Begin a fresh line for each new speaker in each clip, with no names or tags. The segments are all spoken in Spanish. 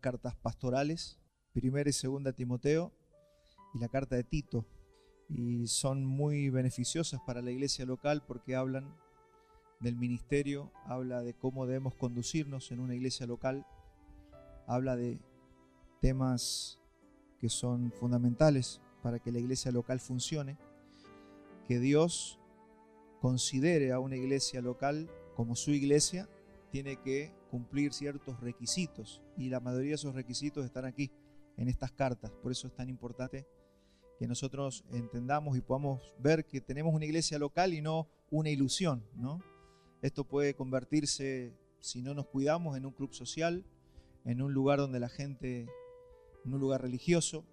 cartas pastorales, primera y segunda Timoteo y la carta de Tito. Y son muy beneficiosas para la iglesia local porque hablan del ministerio, habla de cómo debemos conducirnos en una iglesia local, habla de temas que son fundamentales para que la iglesia local funcione, que Dios considere a una iglesia local como su iglesia, tiene que cumplir ciertos requisitos y la mayoría de esos requisitos están aquí en estas cartas. Por eso es tan importante que nosotros entendamos y podamos ver que tenemos una iglesia local y no una ilusión, ¿no? Esto puede convertirse, si no nos cuidamos, en un club social, en un lugar donde la gente, en un lugar religioso,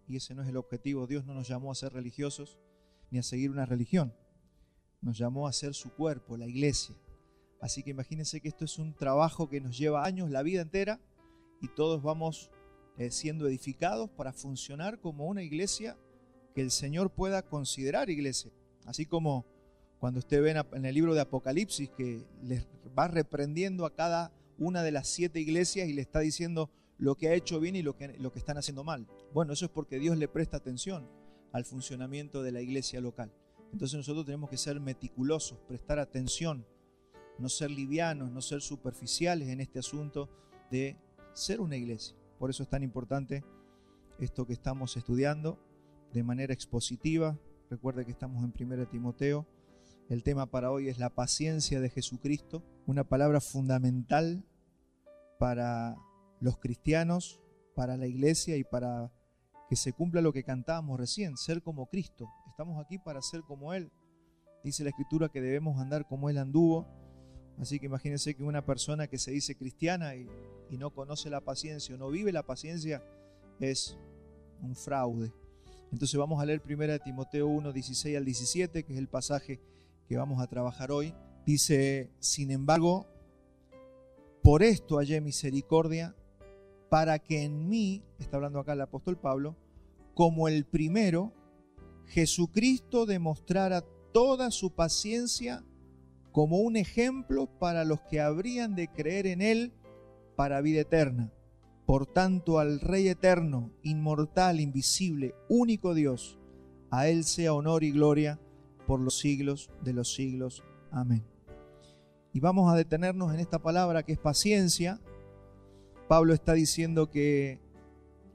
y ese no es el objetivo. Dios no nos llamó a ser religiosos ni a seguir una religión, nos llamó a ser su cuerpo, la iglesia. Así que imagínense que esto es un trabajo que nos lleva años, la vida entera, y todos vamos siendo edificados para funcionar como una iglesia que el Señor pueda considerar iglesia. Así como cuando usted ve en el libro de Apocalipsis que les va reprendiendo a cada una de las 7 iglesias y le está diciendo lo que ha hecho bien y lo que están haciendo mal. Bueno, eso es porque Dios le presta atención al funcionamiento de la iglesia local. Entonces nosotros tenemos que ser meticulosos, prestar atención, no ser livianos, no ser superficiales en este asunto de ser una iglesia. Por eso es tan importante esto que estamos estudiando de manera expositiva. Recuerde que estamos en 1 Timoteo. El tema para hoy es la paciencia de Jesucristo, una palabra fundamental para los cristianos, para la iglesia y para que se cumpla lo que cantábamos recién, ser como Cristo. Estamos aquí para ser como Él. Dice la Escritura que debemos andar como Él anduvo. Así que imagínense que una persona que se dice cristiana y no conoce la paciencia o no vive la paciencia es un fraude. Entonces vamos a leer 1 Timoteo 1, 16 al 17, que es el pasaje que vamos a trabajar hoy. Dice: sin embargo, por esto hallé misericordia, para que en mí, está hablando acá el apóstol Pablo, como el primero, Jesucristo demostrara toda su paciencia como un ejemplo para los que habrían de creer en Él para vida eterna. Por tanto, al Rey eterno, inmortal, invisible, único Dios, a Él sea honor y gloria por los siglos de los siglos. Amén. Y vamos a detenernos en esta palabra que es paciencia. Pablo está diciendo que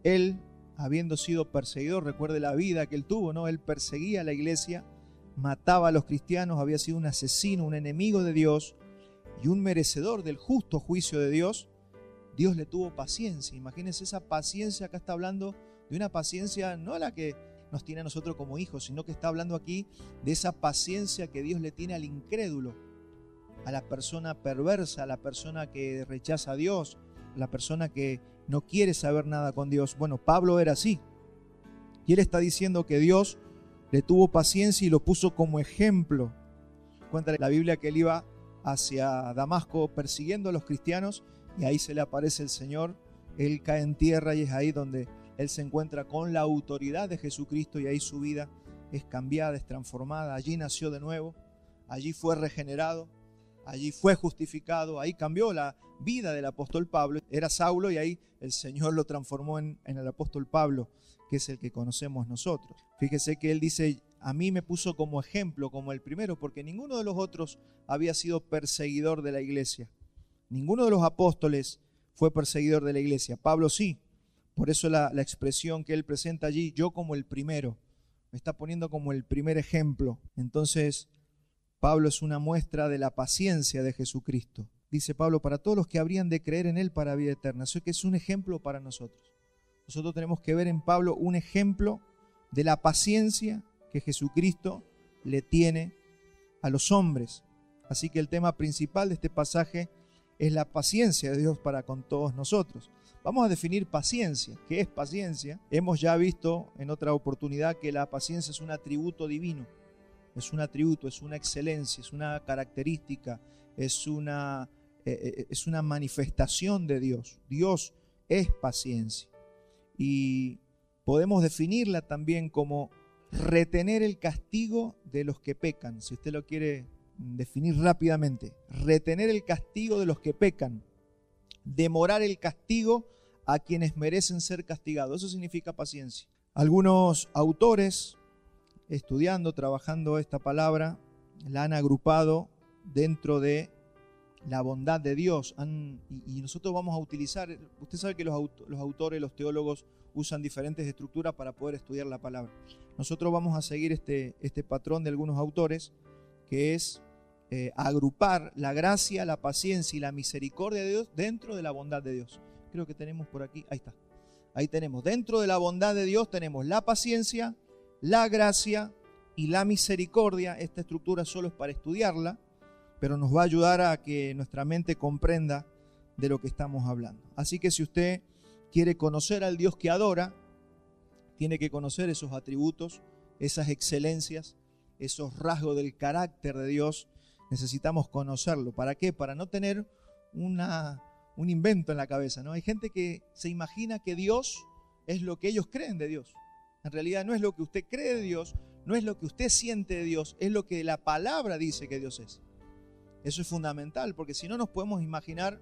él, habiendo sido perseguidor, recuerde la vida que él tuvo, ¿no? Él perseguía a la iglesia, mataba a los cristianos, había sido un asesino, un enemigo de Dios y un merecedor del justo juicio de Dios. Dios le tuvo paciencia. Imagínense esa paciencia. Acá está hablando de una paciencia no la que nos tiene a nosotros como hijos, sino que está hablando aquí de esa paciencia que Dios le tiene al incrédulo, a la persona perversa, a la persona que rechaza a Dios, a la persona que no quiere saber nada con Dios. Bueno, Pablo era así. Y él está diciendo que Dios le tuvo paciencia y lo puso como ejemplo. Cuenta la Biblia que él iba hacia Damasco persiguiendo a los cristianos y ahí se le aparece el Señor. Él cae en tierra y es ahí donde él se encuentra con la autoridad de Jesucristo y ahí su vida es cambiada, es transformada. Allí nació de nuevo, allí fue regenerado, allí fue justificado, ahí cambió la vida del apóstol Pablo. Era Saulo y ahí el Señor lo transformó en el apóstol Pablo, que es el que conocemos nosotros. Fíjese que él dice: a mí me puso como ejemplo, como el primero, porque ninguno de los otros había sido perseguidor de la iglesia. Ninguno de los apóstoles fue perseguidor de la iglesia. Pablo sí. Por eso la expresión que él presenta allí, yo como el primero, me está poniendo como el primer ejemplo. Entonces, Pablo es una muestra de la paciencia de Jesucristo. Dice Pablo, para todos los que habrían de creer en Él para vida eterna. Eso que es un ejemplo para nosotros. Nosotros tenemos que ver en Pablo un ejemplo de la paciencia que Jesucristo le tiene a los hombres. Así que el tema principal de este pasaje es la paciencia de Dios para con todos nosotros. Vamos a definir paciencia. ¿Qué es paciencia? Hemos ya visto en otra oportunidad que la paciencia es un atributo divino. Es un atributo, es una excelencia, es una característica, es una manifestación de Dios. Dios es paciencia. Y podemos definirla también como retener el castigo de los que pecan. Si usted lo quiere definir rápidamente, retener el castigo de los que pecan, demorar el castigo a quienes merecen ser castigados. Eso significa paciencia. Algunos autores, estudiando, trabajando esta palabra, la han agrupado dentro de la bondad de Dios. Y nosotros vamos a utilizar, usted sabe que los autores, los teólogos usan diferentes estructuras para poder estudiar la palabra. Nosotros vamos a seguir este patrón de algunos autores, que es agrupar la gracia, la paciencia y la misericordia de Dios dentro de la bondad de Dios. Creo que tenemos por aquí, ahí está. Ahí tenemos, dentro de la bondad de Dios tenemos la paciencia, la gracia y la misericordia. Esta estructura solo es para estudiarla, pero nos va a ayudar a que nuestra mente comprenda de lo que estamos hablando. Así que si usted quiere conocer al Dios que adora, tiene que conocer esos atributos, esas excelencias, esos rasgos del carácter de Dios. Necesitamos conocerlo. ¿Para qué? Para no tener un invento en la cabeza, ¿no? Hay gente que se imagina que Dios es lo que ellos creen de Dios. En realidad no es lo que usted cree de Dios, no es lo que usted siente de Dios, es lo que la palabra dice que Dios es. Eso es fundamental, porque si no nos podemos imaginar,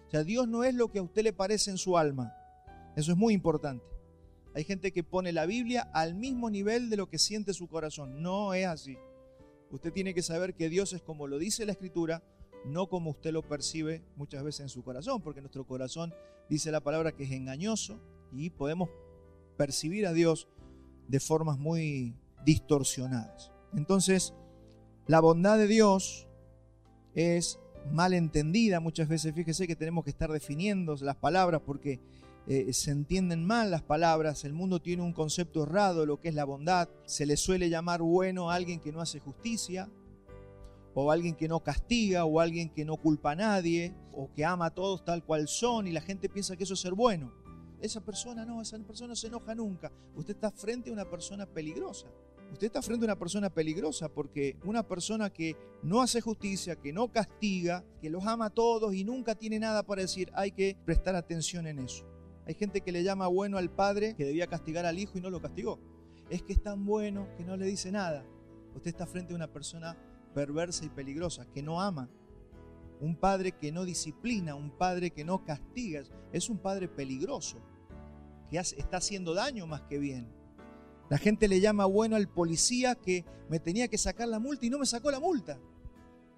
o sea, Dios no es lo que a usted le parece en su alma. Eso es muy importante. Hay gente que pone la Biblia al mismo nivel de lo que siente su corazón. No es así. Usted tiene que saber que Dios es como lo dice la Escritura, no como usted lo percibe muchas veces en su corazón, porque nuestro corazón, dice la palabra, que es engañoso y podemos percibir a Dios de formas muy distorsionadas. Entonces, la bondad de Dios es mal entendida muchas veces. Fíjese que tenemos que estar definiendo las palabras porque se entienden mal las palabras. El mundo tiene un concepto errado de lo que es la bondad. Se le suele llamar bueno a alguien que no hace justicia, o a alguien que no castiga, o a alguien que no culpa a nadie, o que ama a todos tal cual son, y la gente piensa que eso es ser bueno. Esa persona no se enoja nunca. Usted está frente a una persona peligrosa. Usted está frente a una persona peligrosa, porque una persona que no hace justicia, que no castiga, que los ama a todos y nunca tiene nada para decir, hay que prestar atención en eso. Hay gente que le llama bueno al padre que debía castigar al hijo y no lo castigó. Es que es tan bueno que no le dice nada. Usted está frente a una persona perversa y peligrosa, que no ama. Un padre que no disciplina, un padre que no castiga, es un padre peligroso, que está haciendo daño más que bien. La gente le llama bueno al policía que me tenía que sacar la multa y no me sacó la multa.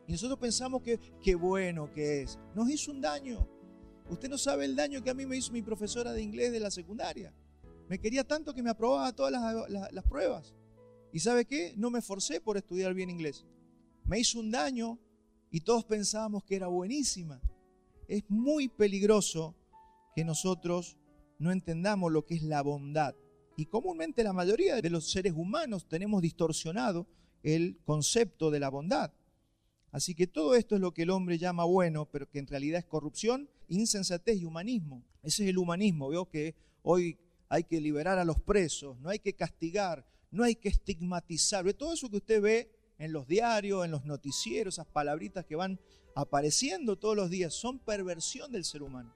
Y nosotros pensamos que qué bueno que es. Nos hizo un daño. Usted no sabe el daño que a mí me hizo mi profesora de inglés de la secundaria. Me quería tanto que me aprobaba todas las pruebas. ¿Y sabe qué? No me esforcé por estudiar bien inglés. Me hizo un daño y todos pensábamos que era buenísima. Es muy peligroso que nosotros no entendamos lo que es la bondad. Y comúnmente la mayoría de los seres humanos tenemos distorsionado el concepto de la bondad. Así que todo esto es lo que el hombre llama bueno, pero que en realidad es corrupción, insensatez y humanismo. Ese es el humanismo. Veo que hoy hay que liberar a los presos, no hay que castigar, no hay que estigmatizar. Todo eso que usted ve en los diarios, en los noticieros, esas palabritas que van apareciendo todos los días, son perversión del ser humano.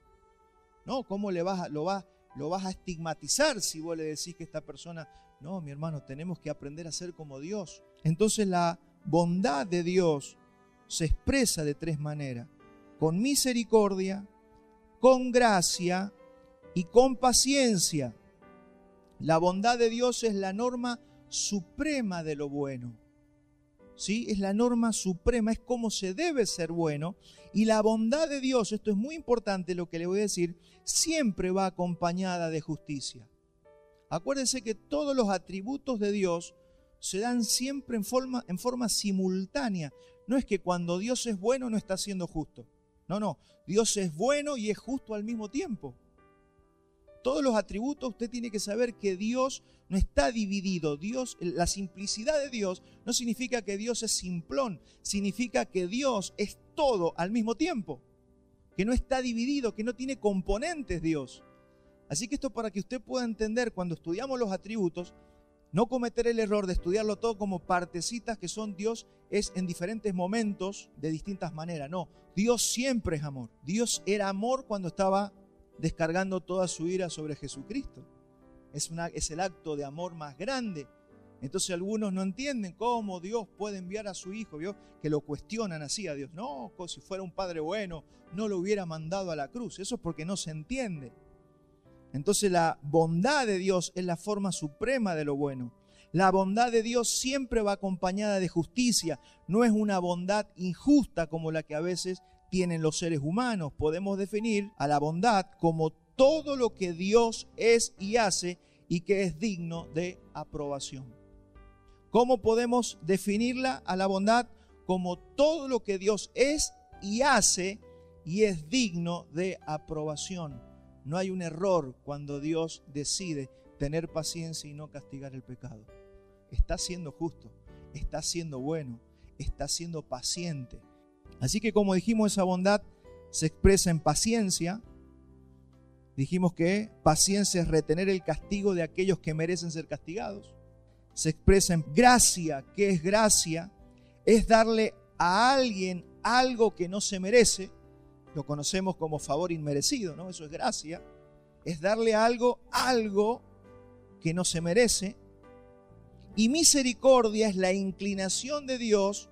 ¿No? ¿Cómo lo vas a estigmatizar si vos le decís que esta persona... No, mi hermano, tenemos que aprender a ser como Dios. Entonces la bondad de Dios se expresa de tres maneras: con misericordia, con gracia y con paciencia. La bondad de Dios es la norma suprema de lo bueno. ¿Sí? Es la norma suprema, es como se debe ser bueno. Y la bondad de Dios, esto es muy importante lo que le voy a decir, siempre va acompañada de justicia. Acuérdense que todos los atributos de Dios se dan siempre en forma simultánea. No es que cuando Dios es bueno no está siendo justo. No, Dios es bueno y es justo al mismo tiempo. Todos los atributos, usted tiene que saber que Dios no está dividido. La simplicidad de Dios no significa que Dios es simplón, significa que Dios es todo al mismo tiempo, que no está dividido, que no tiene componentes Dios. Así que esto para que usted pueda entender cuando estudiamos los atributos, no cometer el error de estudiarlo todo como partecitas que son Dios es en diferentes momentos de distintas maneras. No, Dios siempre es amor. Dios era amor cuando estaba descargando toda su ira sobre Jesucristo. Es el acto de amor más grande. Entonces algunos no entienden cómo Dios puede enviar a su Hijo, ¿vio? Que lo cuestionan así a Dios. No, si fuera un Padre bueno, no lo hubiera mandado a la cruz. Eso es porque no se entiende. Entonces la bondad de Dios es la forma suprema de lo bueno. La bondad de Dios siempre va acompañada de justicia. No es una bondad injusta como la que a veces tienen los seres humanos. Podemos definir a la bondad como todo lo que Dios es y hace y que es digno de aprobación. ¿Cómo podemos definirla a la bondad? Como todo lo que Dios es y hace y es digno de aprobación. No hay un error cuando Dios decide tener paciencia y no castigar el pecado. Está siendo justo, está siendo bueno, está siendo paciente. Así que como dijimos, esa bondad se expresa en paciencia. Dijimos que paciencia es retener el castigo de aquellos que merecen ser castigados. Se expresa en gracia. ¿Qué es gracia? Es darle a alguien algo que no se merece. Lo conocemos como favor inmerecido, ¿no? Eso es gracia. Es darle algo que no se merece. Y misericordia es la inclinación de Dios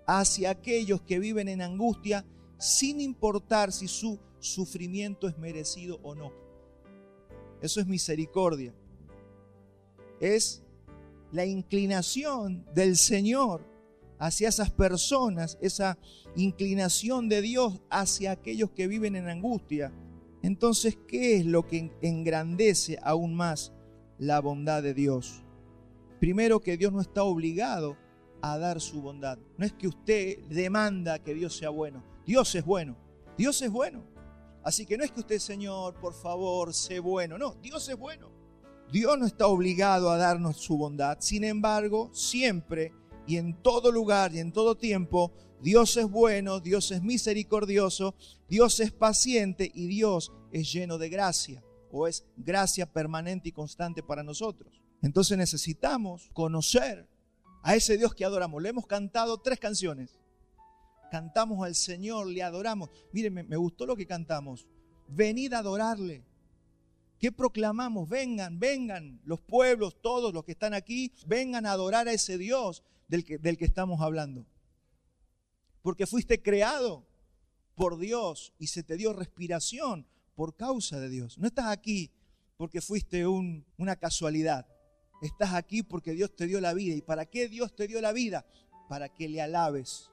hacia aquellos que viven en angustia sin importar si su sufrimiento es merecido o no. Eso es misericordia. Es la inclinación del Señor hacia esas personas, esa inclinación de Dios hacia aquellos que viven en angustia. Entonces, ¿qué es lo que engrandece aún más la bondad de Dios? Primero, que Dios no está obligado a dar su bondad. No es que usted demanda que Dios sea bueno. Dios es bueno. Dios es bueno. Así que no es que usted, Señor, por favor, sé bueno. No, Dios es bueno. Dios no está obligado a darnos su bondad. Sin embargo, siempre y en todo lugar y en todo tiempo, Dios es bueno, Dios es misericordioso, Dios es paciente y Dios es lleno de gracia, o es gracia permanente y constante para nosotros. Entonces necesitamos conocer a ese Dios que adoramos. Le hemos cantado 3 canciones. Cantamos al Señor, le adoramos. Miren, me gustó lo que cantamos. Venid a adorarle. ¿Qué proclamamos? Vengan los pueblos, todos los que están aquí, vengan a adorar a ese Dios del que estamos hablando. Porque fuiste creado por Dios y se te dio respiración por causa de Dios. No estás aquí porque fuiste una casualidad. Estás aquí porque Dios te dio la vida. ¿Y para qué Dios te dio la vida? Para que le alabes,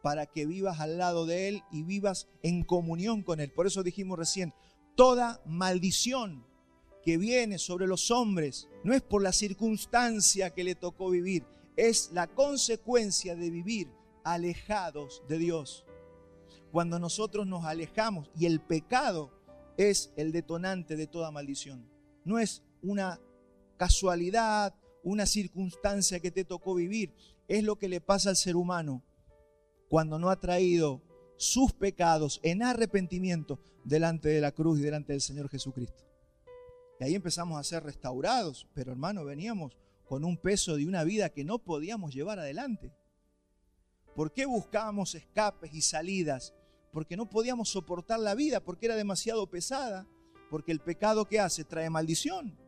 para que vivas al lado de Él y vivas en comunión con Él. Por eso dijimos recién, toda maldición que viene sobre los hombres no es por la circunstancia que le tocó vivir, es la consecuencia de vivir alejados de Dios. Cuando nosotros nos alejamos, y el pecado es el detonante de toda maldición. No es una casualidad, una circunstancia que te tocó vivir. Es lo que le pasa al ser humano cuando no ha traído sus pecados en arrepentimiento delante de la cruz y delante del Señor Jesucristo. Y ahí empezamos a ser restaurados, pero hermano, veníamos con un peso de una vida que no podíamos llevar adelante. ¿Por qué buscábamos escapes y salidas? Porque no podíamos soportar la vida, porque era demasiado pesada, porque el pecado que hace trae maldición.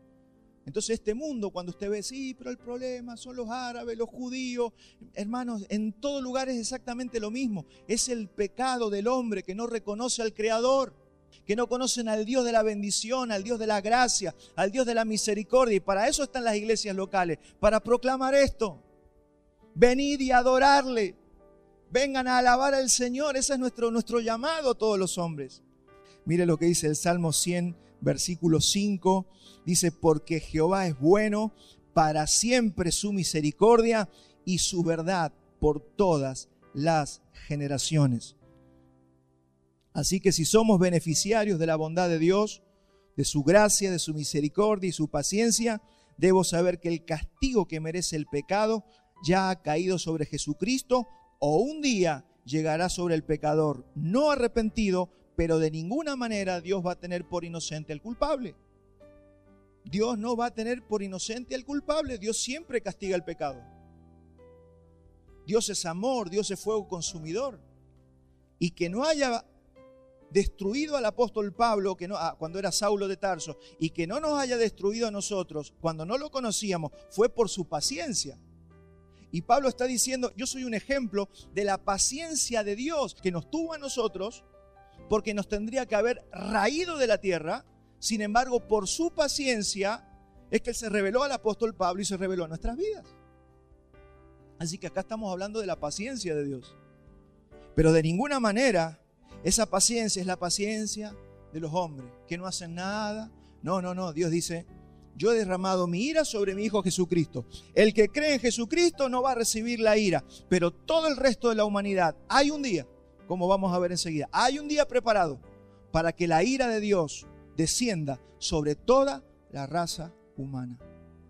Entonces este mundo, cuando usted ve, sí, pero el problema son los árabes, los judíos, hermanos, en todo lugar es exactamente lo mismo. Es el pecado del hombre que no reconoce al Creador, que no conocen al Dios de la bendición, al Dios de la gracia, al Dios de la misericordia. Y para eso están las iglesias locales, para proclamar esto. Venid y adorarle. Vengan a alabar al Señor. Ese es nuestro llamado a todos los hombres. Mire lo que dice el Salmo 100, versículo 5. Dice, porque Jehová es bueno, para siempre su misericordia y su verdad por todas las generaciones. Así que si somos beneficiarios de la bondad de Dios, de su gracia, de su misericordia y su paciencia, debo saber que el castigo que merece el pecado ya ha caído sobre Jesucristo, o un día llegará sobre el pecador no arrepentido, pero de ninguna manera Dios va a tener por inocente al culpable. Dios no va a tener por inocente al culpable. Dios siempre castiga el pecado. Dios es amor, Dios es fuego consumidor. Y que no haya destruido al apóstol Pablo cuando era Saulo de Tarso, y que no nos haya destruido a nosotros cuando no lo conocíamos, fue por su paciencia. Y Pablo está diciendo, yo soy un ejemplo de la paciencia de Dios que nos tuvo a nosotros, porque nos tendría que haber raído de la tierra Sin embargo, por su paciencia es que Él se reveló al apóstol Pablo y se reveló a nuestras vidas. Así que acá estamos hablando de la paciencia de Dios. Pero de ninguna manera esa paciencia es la paciencia de los hombres, que no hacen nada. No. Dios dice, yo he derramado mi ira sobre mi Hijo Jesucristo. El que cree en Jesucristo no va a recibir la ira, pero todo el resto de la humanidad, hay un día, como vamos a ver enseguida, hay un día preparado para que la ira de Dios descienda sobre toda la raza humana.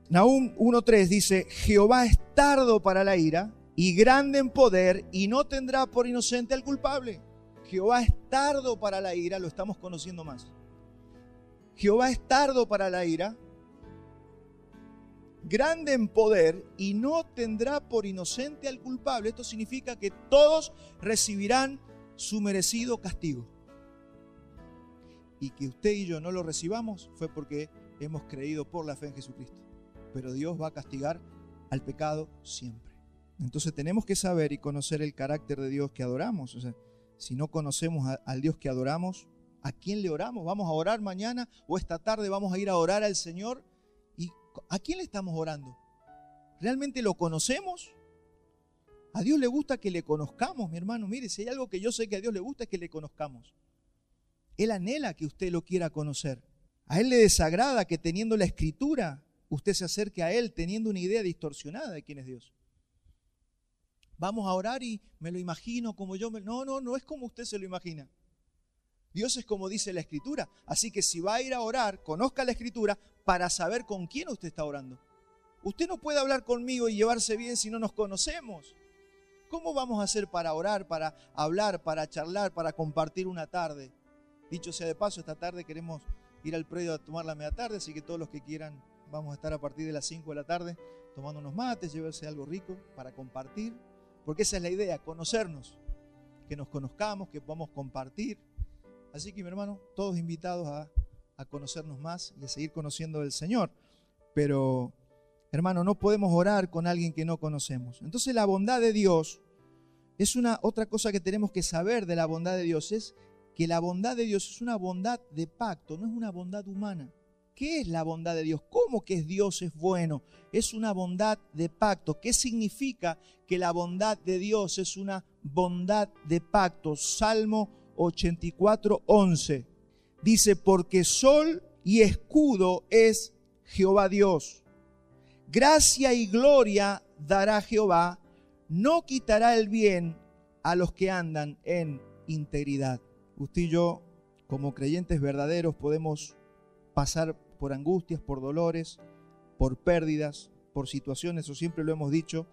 Nahum 1:3 dice, Jehová es tardo para la ira y grande en poder y no tendrá por inocente al culpable. Jehová es tardo para la ira, lo estamos conociendo más. Jehová es tardo para la ira, grande en poder y no tendrá por inocente al culpable. Esto significa que todos recibirán su merecido castigo. Y que usted y yo no lo recibamos fue porque hemos creído por la fe en Jesucristo. Pero Dios va a castigar al pecado siempre. Entonces tenemos que saber y conocer el carácter de Dios que adoramos. O sea, si no conocemos al Dios que adoramos, ¿a quién le oramos? ¿Vamos a orar mañana o esta tarde vamos a ir a orar al Señor? ¿Y a quién le estamos orando? ¿Realmente lo conocemos? A Dios le gusta que le conozcamos, mi hermano. Mire, si hay algo que yo sé que a Dios le gusta es que le conozcamos. Él anhela que usted lo quiera conocer. A Él le desagrada que teniendo la Escritura, usted se acerque a Él teniendo una idea distorsionada de quién es Dios. Vamos a orar y me lo imagino como yo. No es como usted se lo imagina. Dios es como dice la Escritura. Así que si va a ir a orar, conozca la Escritura para saber con quién usted está orando. Usted no puede hablar conmigo y llevarse bien si no nos conocemos. ¿Cómo vamos a hacer para orar, para hablar, para charlar, para compartir una tarde? Dicho sea de paso, esta tarde queremos ir al predio a tomar la media tarde, así que todos los que quieran vamos a estar a partir de las 5 de la tarde tomando unos mates, llevarse algo rico para compartir. Porque esa es la idea, conocernos, que nos conozcamos, que podamos compartir. Así que mi hermano, todos invitados a conocernos más y a seguir conociendo al Señor. Pero hermano, no podemos orar con alguien que no conocemos. Entonces la bondad de Dios es otra cosa que tenemos que saber de la bondad de Dios, es que la bondad de Dios es una bondad de pacto, no es una bondad humana. ¿Qué es la bondad de Dios? ¿Cómo que Dios es bueno? Es una bondad de pacto. ¿Qué significa que la bondad de Dios es una bondad de pacto? Salmo 84:11 dice, porque sol y escudo es Jehová Dios. Gracia y gloria dará Jehová, no quitará el bien a los que andan en integridad. Usted y yo, como creyentes verdaderos, podemos pasar por angustias, por dolores, por pérdidas, por situaciones, o siempre lo hemos dicho,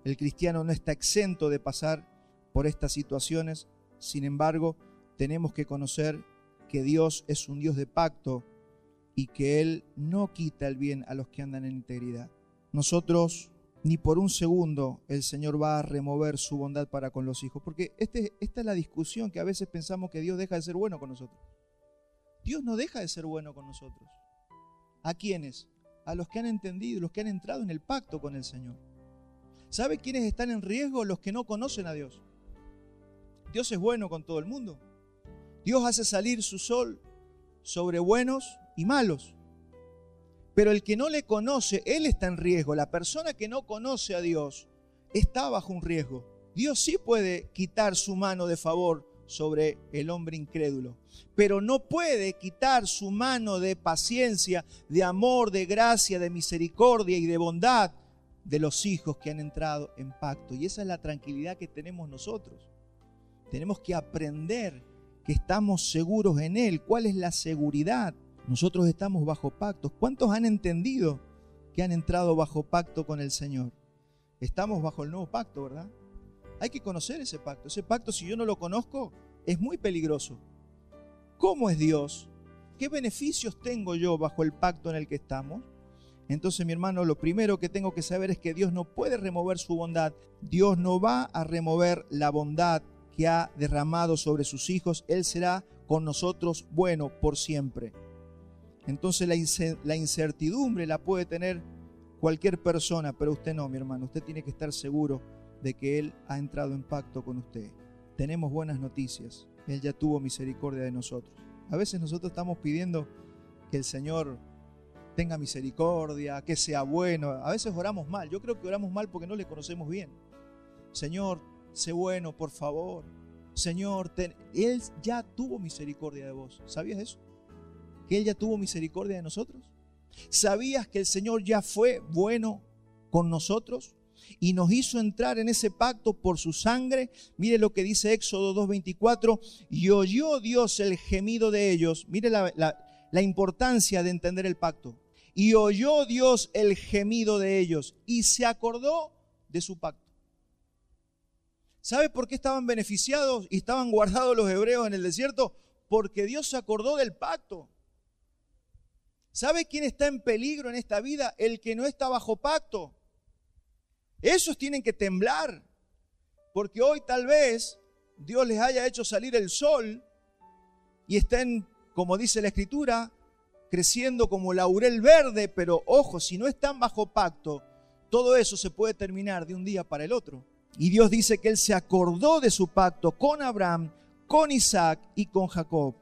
el cristiano no está exento de pasar por estas situaciones. Sin embargo, tenemos que conocer que Dios es un Dios de pacto y que Él no quita el bien a los que andan en integridad. Nosotros, ni por un segundo, el Señor va a remover su bondad para con los hijos, porque esta es la discusión que a veces pensamos que Dios deja de ser bueno con nosotros. Dios no deja de ser bueno con nosotros. ¿A quiénes? A los que han entendido, los que han entrado en el pacto con el Señor. ¿Sabe quiénes están en riesgo? Los que no conocen a Dios. Dios es bueno con todo el mundo. Dios hace salir su sol sobre buenos y malos. Pero el que no le conoce, él está en riesgo. La persona que no conoce a Dios está bajo un riesgo. Dios sí puede quitar su mano de favor sobre el hombre incrédulo, pero no puede quitar su mano de paciencia, de amor, de gracia, de misericordia y de bondad de los hijos que han entrado en pacto. Y esa es la tranquilidad que tenemos nosotros. Tenemos que aprender que estamos seguros en Él. ¿Cuál es la seguridad? Nosotros estamos bajo pactos. ¿Cuántos han entendido que han entrado bajo pacto con el Señor? Estamos bajo el nuevo pacto, ¿verdad? Hay que conocer ese pacto. Ese pacto, si yo no lo conozco, es muy peligroso. ¿Cómo es Dios? ¿Qué beneficios tengo yo bajo el pacto en el que estamos? Entonces, mi hermano, lo primero que tengo que saber es que Dios no puede remover su bondad. Dios no va a remover la bondad que ha derramado sobre sus hijos. Él será con nosotros bueno por siempre. Entonces la incertidumbre la puede tener cualquier persona, pero usted no, mi hermano. Usted tiene que estar seguro de que Él ha entrado en pacto con usted. Tenemos buenas noticias. Él ya tuvo misericordia de nosotros. A veces nosotros estamos pidiendo que el Señor tenga misericordia, que sea bueno. A veces oramos mal. Yo creo que oramos mal porque no le conocemos bien. Señor, sé bueno, por favor. Señor, Él ya tuvo misericordia de vos. ¿Sabías eso? Que Él ya tuvo misericordia de nosotros. ¿Sabías que el Señor ya fue bueno con nosotros y nos hizo entrar en ese pacto por su sangre? Mire lo que dice Éxodo 2:24. Y oyó Dios el gemido de ellos. Mire la importancia de entender el pacto. Y oyó Dios el gemido de ellos y se acordó de su pacto. ¿Sabe por qué estaban beneficiados y estaban guardados los hebreos en el desierto? Porque Dios se acordó del pacto. ¿Sabe quién está en peligro en esta vida? El que no está bajo pacto. Esos tienen que temblar, porque hoy tal vez Dios les haya hecho salir el sol y estén, como dice la Escritura, creciendo como laurel verde, pero ojo, si no están bajo pacto, todo eso se puede terminar de un día para el otro. Y Dios dice que Él se acordó de su pacto con Abraham, con Isaac y con Jacob.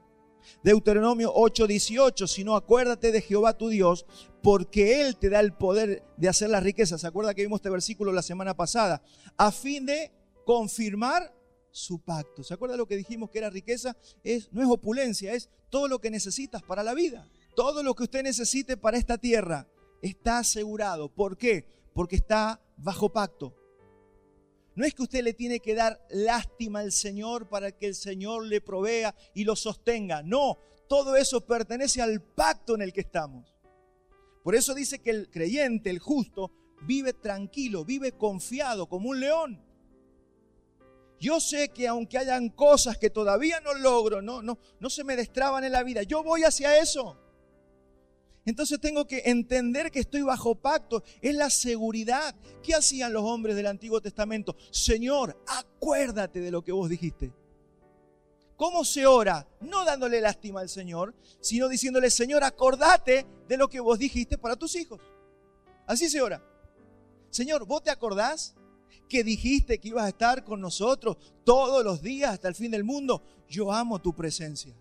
Deuteronomio 8:18, si no, acuérdate de Jehová tu Dios, porque Él te da el poder de hacer las riquezas. ¿Se acuerda que vimos este versículo la semana pasada? A fin de confirmar su pacto. ¿Se acuerda lo que dijimos que era riqueza? No es opulencia, es todo lo que necesitas para la vida. Todo lo que usted necesite para esta tierra está asegurado. ¿Por qué? Porque está bajo pacto. No es que usted le tiene que dar lástima al Señor para que el Señor le provea y lo sostenga. No, todo eso pertenece al pacto en el que estamos. Por eso dice que el creyente, el justo, vive tranquilo, vive confiado como un león. Yo sé que aunque hayan cosas que todavía no logro, no se me destraban en la vida, yo voy hacia eso. Entonces tengo que entender que estoy bajo pacto. Es la seguridad. ¿Qué hacían los hombres del Antiguo Testamento? Señor, acuérdate de lo que vos dijiste. ¿Cómo se ora? No dándole lástima al Señor, sino diciéndole, Señor, acordate de lo que vos dijiste para tus hijos. Así se ora. Señor, ¿vos te acordás que dijiste que ibas a estar con nosotros todos los días hasta el fin del mundo? Yo amo tu presencia.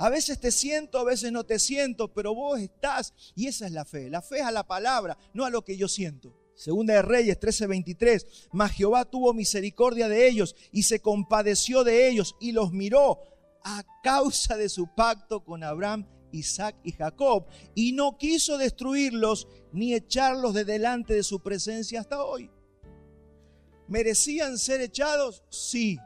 A veces te siento, a veces no te siento, pero vos estás. Y esa es la fe. La fe es a la palabra, no a lo que yo siento. Segunda de Reyes 13:23. Mas Jehová tuvo misericordia de ellos y se compadeció de ellos y los miró a causa de su pacto con Abraham, Isaac y Jacob. Y no quiso destruirlos ni echarlos de delante de su presencia hasta hoy. ¿Merecían ser echados? Sí.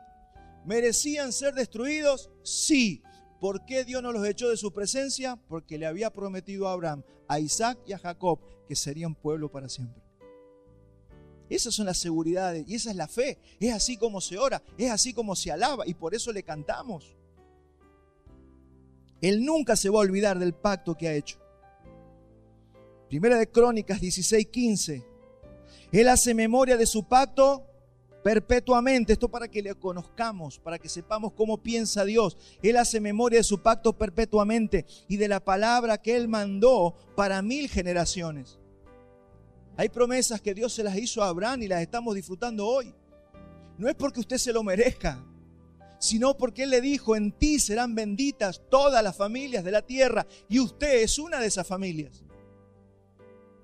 ¿Merecían ser destruidos? Sí. ¿Por qué Dios no los echó de su presencia? Porque le había prometido a Abraham, a Isaac y a Jacob que serían pueblo para siempre. Esas son las seguridades y esa es la fe. Es así como se ora, es así como se alaba y por eso le cantamos. Él nunca se va a olvidar del pacto que ha hecho. Primera de Crónicas 16:15. Él hace memoria de su pacto perpetuamente. Esto para que le conozcamos, para que sepamos cómo piensa Dios. Él hace memoria de su pacto perpetuamente y de la palabra que Él mandó para 1000 generaciones. Hay promesas que Dios se las hizo a Abraham y las estamos disfrutando hoy. No es porque usted se lo merezca, sino porque Él le dijo, en ti serán benditas todas las familias de la tierra y usted es una de esas familias.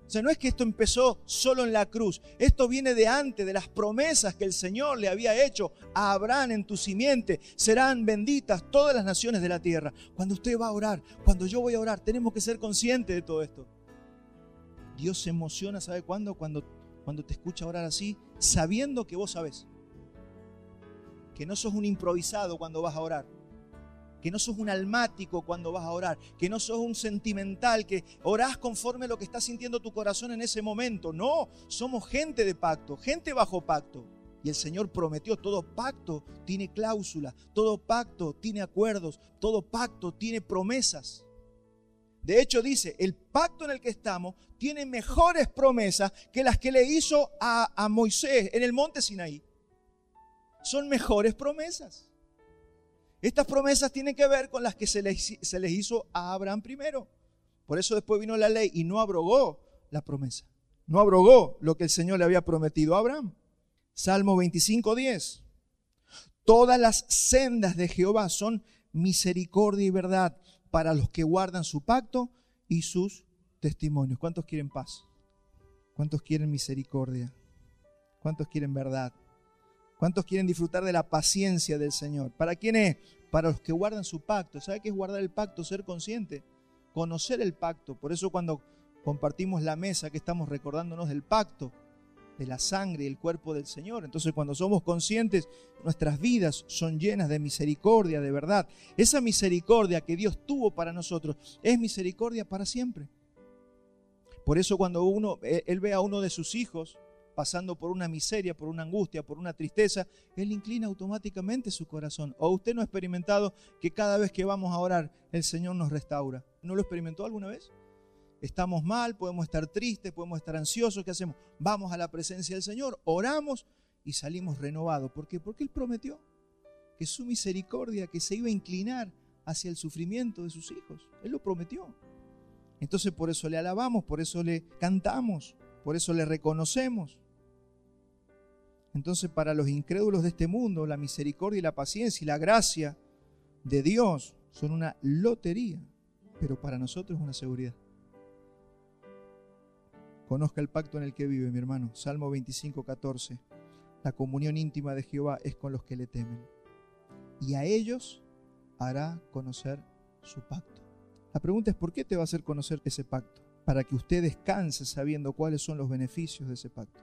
O sea, no es que esto empezó solo en la cruz. Esto viene de antes, de las promesas que el Señor le había hecho a Abraham: en tu simiente serán benditas todas las naciones de la tierra. Cuando usted va a orar, cuando yo voy a orar, tenemos que ser conscientes de todo esto. Dios se emociona, ¿sabe cuándo? Cuando te escucha orar así, sabiendo que vos sabés. Que no sos un improvisado cuando vas a orar. Que no sos un almático cuando vas a orar, que no sos un sentimental, que orás conforme a lo que está sintiendo tu corazón en ese momento. No, somos gente de pacto, gente bajo pacto. Y el Señor prometió, todo pacto tiene cláusulas, todo pacto tiene acuerdos, todo pacto tiene promesas. De hecho dice, el pacto en el que estamos tiene mejores promesas que las que le hizo a Moisés en el monte Sinaí. Son mejores promesas. Estas promesas tienen que ver con las que se les hizo a Abraham primero. Por eso después vino la ley y no abrogó la promesa. No abrogó lo que el Señor le había prometido a Abraham. Salmo 25:10. Todas las sendas de Jehová son misericordia y verdad para los que guardan su pacto y sus testimonios. ¿Cuántos quieren paz? ¿Cuántos quieren misericordia? ¿Cuántos quieren verdad? ¿Cuántos quieren disfrutar de la paciencia del Señor? ¿Para quién es? Para los que guardan su pacto. ¿Sabe qué es guardar el pacto? Ser consciente, conocer el pacto. Por eso cuando compartimos la mesa, que estamos recordándonos del pacto, de la sangre y el cuerpo del Señor. Entonces, cuando somos conscientes, nuestras vidas son llenas de misericordia, de verdad. Esa misericordia que Dios tuvo para nosotros es misericordia para siempre. Por eso cuando Él ve a uno de sus hijos pasando por una miseria, por una angustia, por una tristeza, Él inclina automáticamente su corazón. ¿O usted no ha experimentado que cada vez que vamos a orar, el Señor nos restaura? ¿No lo experimentó alguna vez? Estamos mal, podemos estar tristes, podemos estar ansiosos. ¿Qué hacemos? Vamos a la presencia del Señor, oramos y salimos renovados. ¿Por qué? Porque Él prometió que su misericordia, que se iba a inclinar hacia el sufrimiento de sus hijos. Él lo prometió. Entonces por eso le alabamos, por eso le cantamos, por eso le reconocemos. Entonces para los incrédulos de este mundo, la misericordia y la paciencia y la gracia de Dios son una lotería, pero para nosotros es una seguridad. Conozca el pacto en el que vive, mi hermano. Salmo 25:14. La comunión íntima de Jehová es con los que le temen, y a ellos hará conocer su pacto. La pregunta es, ¿por qué te va a hacer conocer ese pacto? Para que usted descanse sabiendo cuáles son los beneficios de ese pacto.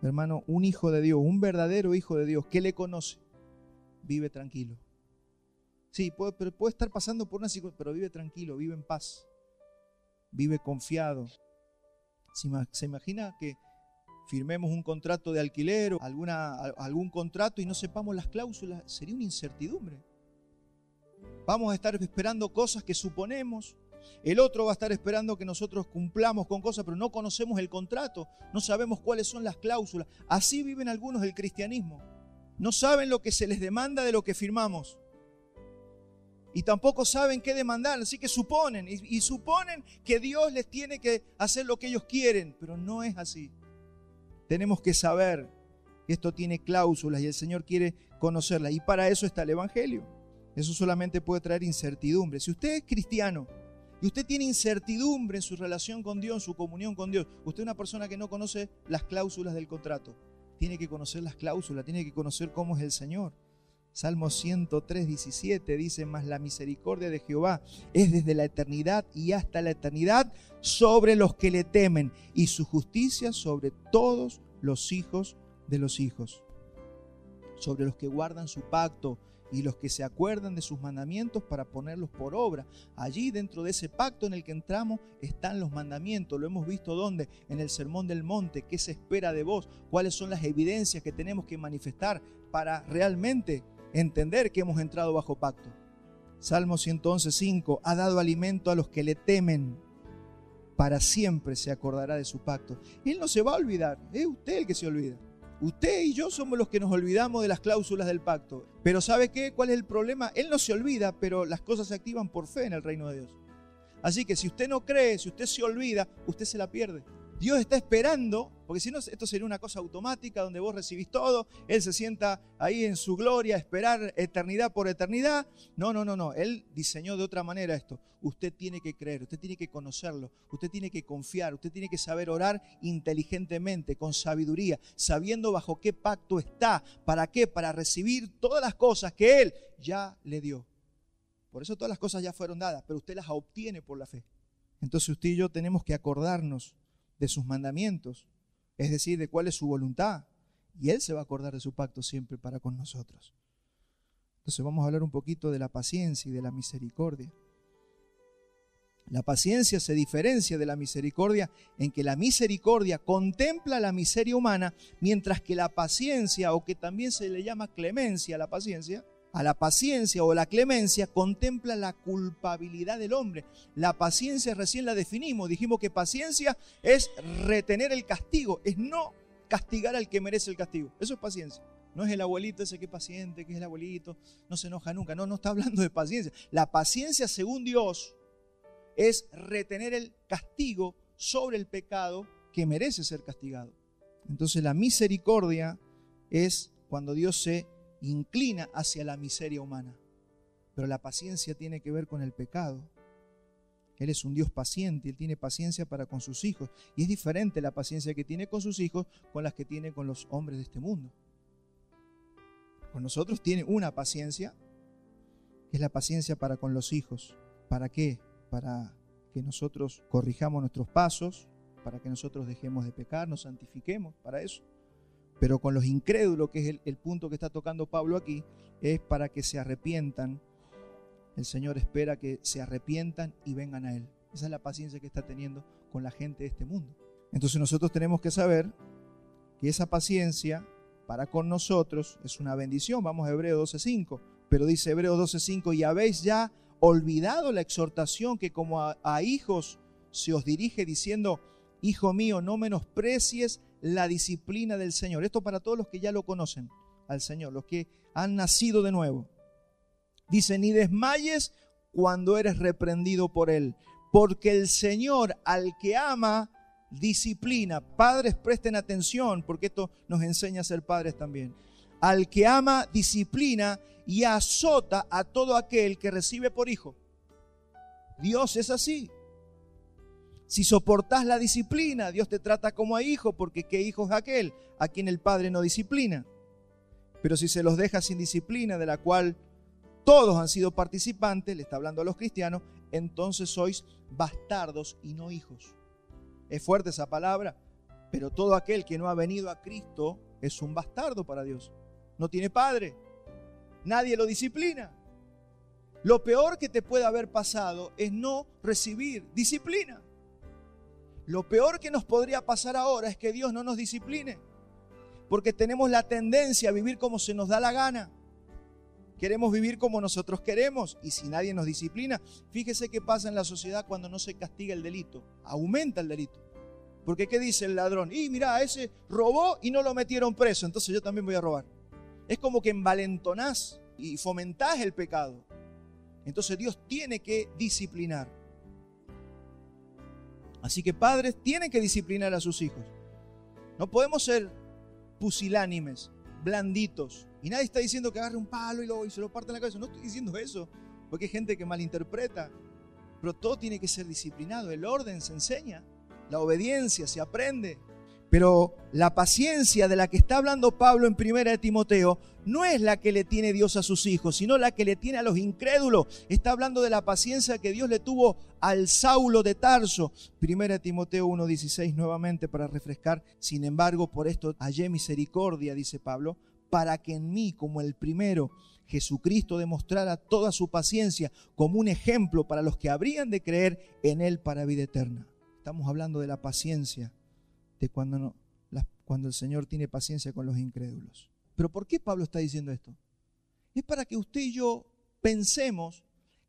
Hermano, un hijo de Dios, un verdadero hijo de Dios, que le conoce, vive tranquilo. Sí, puede estar pasando por una situación, pero vive tranquilo, vive en paz, vive confiado. ¿Se imagina que firmemos un contrato de alquiler o algún contrato y no sepamos las cláusulas? Sería una incertidumbre. Vamos a estar esperando cosas que suponemos. El otro va a estar esperando que nosotros cumplamos con cosas, pero no conocemos el contrato, no sabemos cuáles son las cláusulas. Así viven algunos del cristianismo. No saben lo que se les demanda de lo que firmamos. Y tampoco saben qué demandar, así que suponen, y suponen que Dios les tiene que hacer lo que ellos quieren, pero no es así. Tenemos que saber que esto tiene cláusulas y el Señor quiere conocerlas, y para eso está el Evangelio. Eso solamente puede traer incertidumbre. Si usted es cristiano y usted tiene incertidumbre en su relación con Dios, en su comunión con Dios, usted es una persona que no conoce las cláusulas del contrato. Tiene que conocer las cláusulas, tiene que conocer cómo es el Señor. Salmo 103:17 dice: mas la misericordia de Jehová es desde la eternidad y hasta la eternidad sobre los que le temen, y su justicia sobre todos los hijos de los hijos. Sobre los que guardan su pacto y los que se acuerdan de sus mandamientos para ponerlos por obra. Allí dentro de ese pacto en el que entramos están los mandamientos. Lo hemos visto ¿dónde? En el Sermón del Monte. ¿Qué se espera de vos? ¿Cuáles son las evidencias que tenemos que manifestar para realmente entender que hemos entrado bajo pacto? Salmo 111:5. Ha dado alimento a los que le temen. Para siempre se acordará de su pacto. Él no se va a olvidar. Es usted el que se olvida. Usted y yo somos los que nos olvidamos de las cláusulas del pacto. Pero ¿sabe qué? ¿Cuál es el problema? Él no se olvida, pero las cosas se activan por fe en el reino de Dios. Así que si usted no cree, si usted se olvida, usted se la pierde. Dios está esperando, porque si no, esto sería una cosa automática donde vos recibís todo, Él se sienta ahí en su gloria a esperar eternidad por eternidad. No. Él diseñó de otra manera esto. Usted tiene que creer, usted tiene que conocerlo, usted tiene que confiar, usted tiene que saber orar inteligentemente, con sabiduría, sabiendo bajo qué pacto está. ¿Para qué? Para recibir todas las cosas que Él ya le dio. Por eso todas las cosas ya fueron dadas, pero usted las obtiene por la fe. Entonces usted y yo tenemos que acordarnos de sus mandamientos, es decir, de cuál es su voluntad, y Él se va a acordar de su pacto siempre para con nosotros. Entonces vamos a hablar un poquito de la paciencia y de la misericordia. La paciencia se diferencia de la misericordia en que la misericordia contempla la miseria humana, mientras que la paciencia, o que también se le llama clemencia a la paciencia o la clemencia, contempla la culpabilidad del hombre. La paciencia recién la definimos, dijimos que paciencia es retener el castigo, es no castigar al que merece el castigo. Eso es paciencia. No es el abuelito ese que es paciente, que es el abuelito, no se enoja nunca. No está hablando de paciencia. La paciencia, según Dios, es retener el castigo sobre el pecado que merece ser castigado. Entonces la misericordia es cuando Dios se inclina hacia la miseria humana. Pero la paciencia tiene que ver con el pecado. Él es un Dios paciente, Él tiene paciencia para con sus hijos. Y es diferente la paciencia que tiene con sus hijos con las que tiene con los hombres de este mundo. Con nosotros tiene una paciencia, que es la paciencia para con los hijos. ¿Para qué? Para que nosotros corrijamos nuestros pasos, para que nosotros dejemos de pecar, nos santifiquemos, para eso. Pero con los incrédulos, que es el punto que está tocando Pablo aquí, es para que se arrepientan. El Señor espera que se arrepientan y vengan a Él. Esa es la paciencia que está teniendo con la gente de este mundo. Entonces nosotros tenemos que saber que esa paciencia para con nosotros es una bendición. Vamos a Hebreos 12:5. Pero dice Hebreos 12:5, y habéis ya olvidado la exhortación que como a hijos se os dirige diciendo, hijo mío, no menosprecies la disciplina del Señor. Esto para todos los que ya lo conocen al Señor, los que han nacido de nuevo. Dice, ni desmayes cuando eres reprendido por Él, porque el Señor al que ama disciplina. Padres, presten atención, porque esto nos enseña a ser padres también. Al que ama disciplina y azota a todo aquel que recibe por hijo. Dios es así. Si soportás la disciplina, Dios te trata como a hijo, porque ¿qué hijo es aquel a quien el Padre no disciplina? Pero si se los deja sin disciplina, de la cual todos han sido participantes, le está hablando a los cristianos, entonces sois bastardos y no hijos. Es fuerte esa palabra, pero todo aquel que no ha venido a Cristo es un bastardo para Dios. No tiene padre, nadie lo disciplina. Lo peor que te puede haber pasado es no recibir disciplina. Lo peor que nos podría pasar ahora es que Dios no nos discipline, porque tenemos la tendencia a vivir como se nos da la gana. Queremos vivir como nosotros queremos y si nadie nos disciplina, fíjese qué pasa en la sociedad cuando no se castiga el delito. Aumenta el delito. Porque ¿qué dice el ladrón? Y mira, ese robó y no lo metieron preso, entonces yo también voy a robar. Es como que envalentonás y fomentás el pecado. Entonces Dios tiene que disciplinar. Así que padres tienen que disciplinar a sus hijos. No podemos ser pusilánimes, blanditos. Y nadie está diciendo que agarre un palo y se lo parte en la cabeza. No estoy diciendo eso, porque hay gente que malinterpreta. Pero todo tiene que ser disciplinado. El orden se enseña, la obediencia se aprende. Pero la paciencia de la que está hablando Pablo en 1 Timoteo no es la que le tiene Dios a sus hijos, sino la que le tiene a los incrédulos. Está hablando de la paciencia que Dios le tuvo al Saulo de Tarso. 1 Timoteo 1:16 nuevamente para refrescar. Sin embargo, por esto hallé misericordia, dice Pablo, para que en mí, como el primero, Jesucristo demostrara toda su paciencia como un ejemplo para los que habrían de creer en Él para vida eterna. Estamos hablando de la paciencia, de cuando el Señor tiene paciencia con los incrédulos. ¿Pero por qué Pablo está diciendo esto? Es para que usted y yo pensemos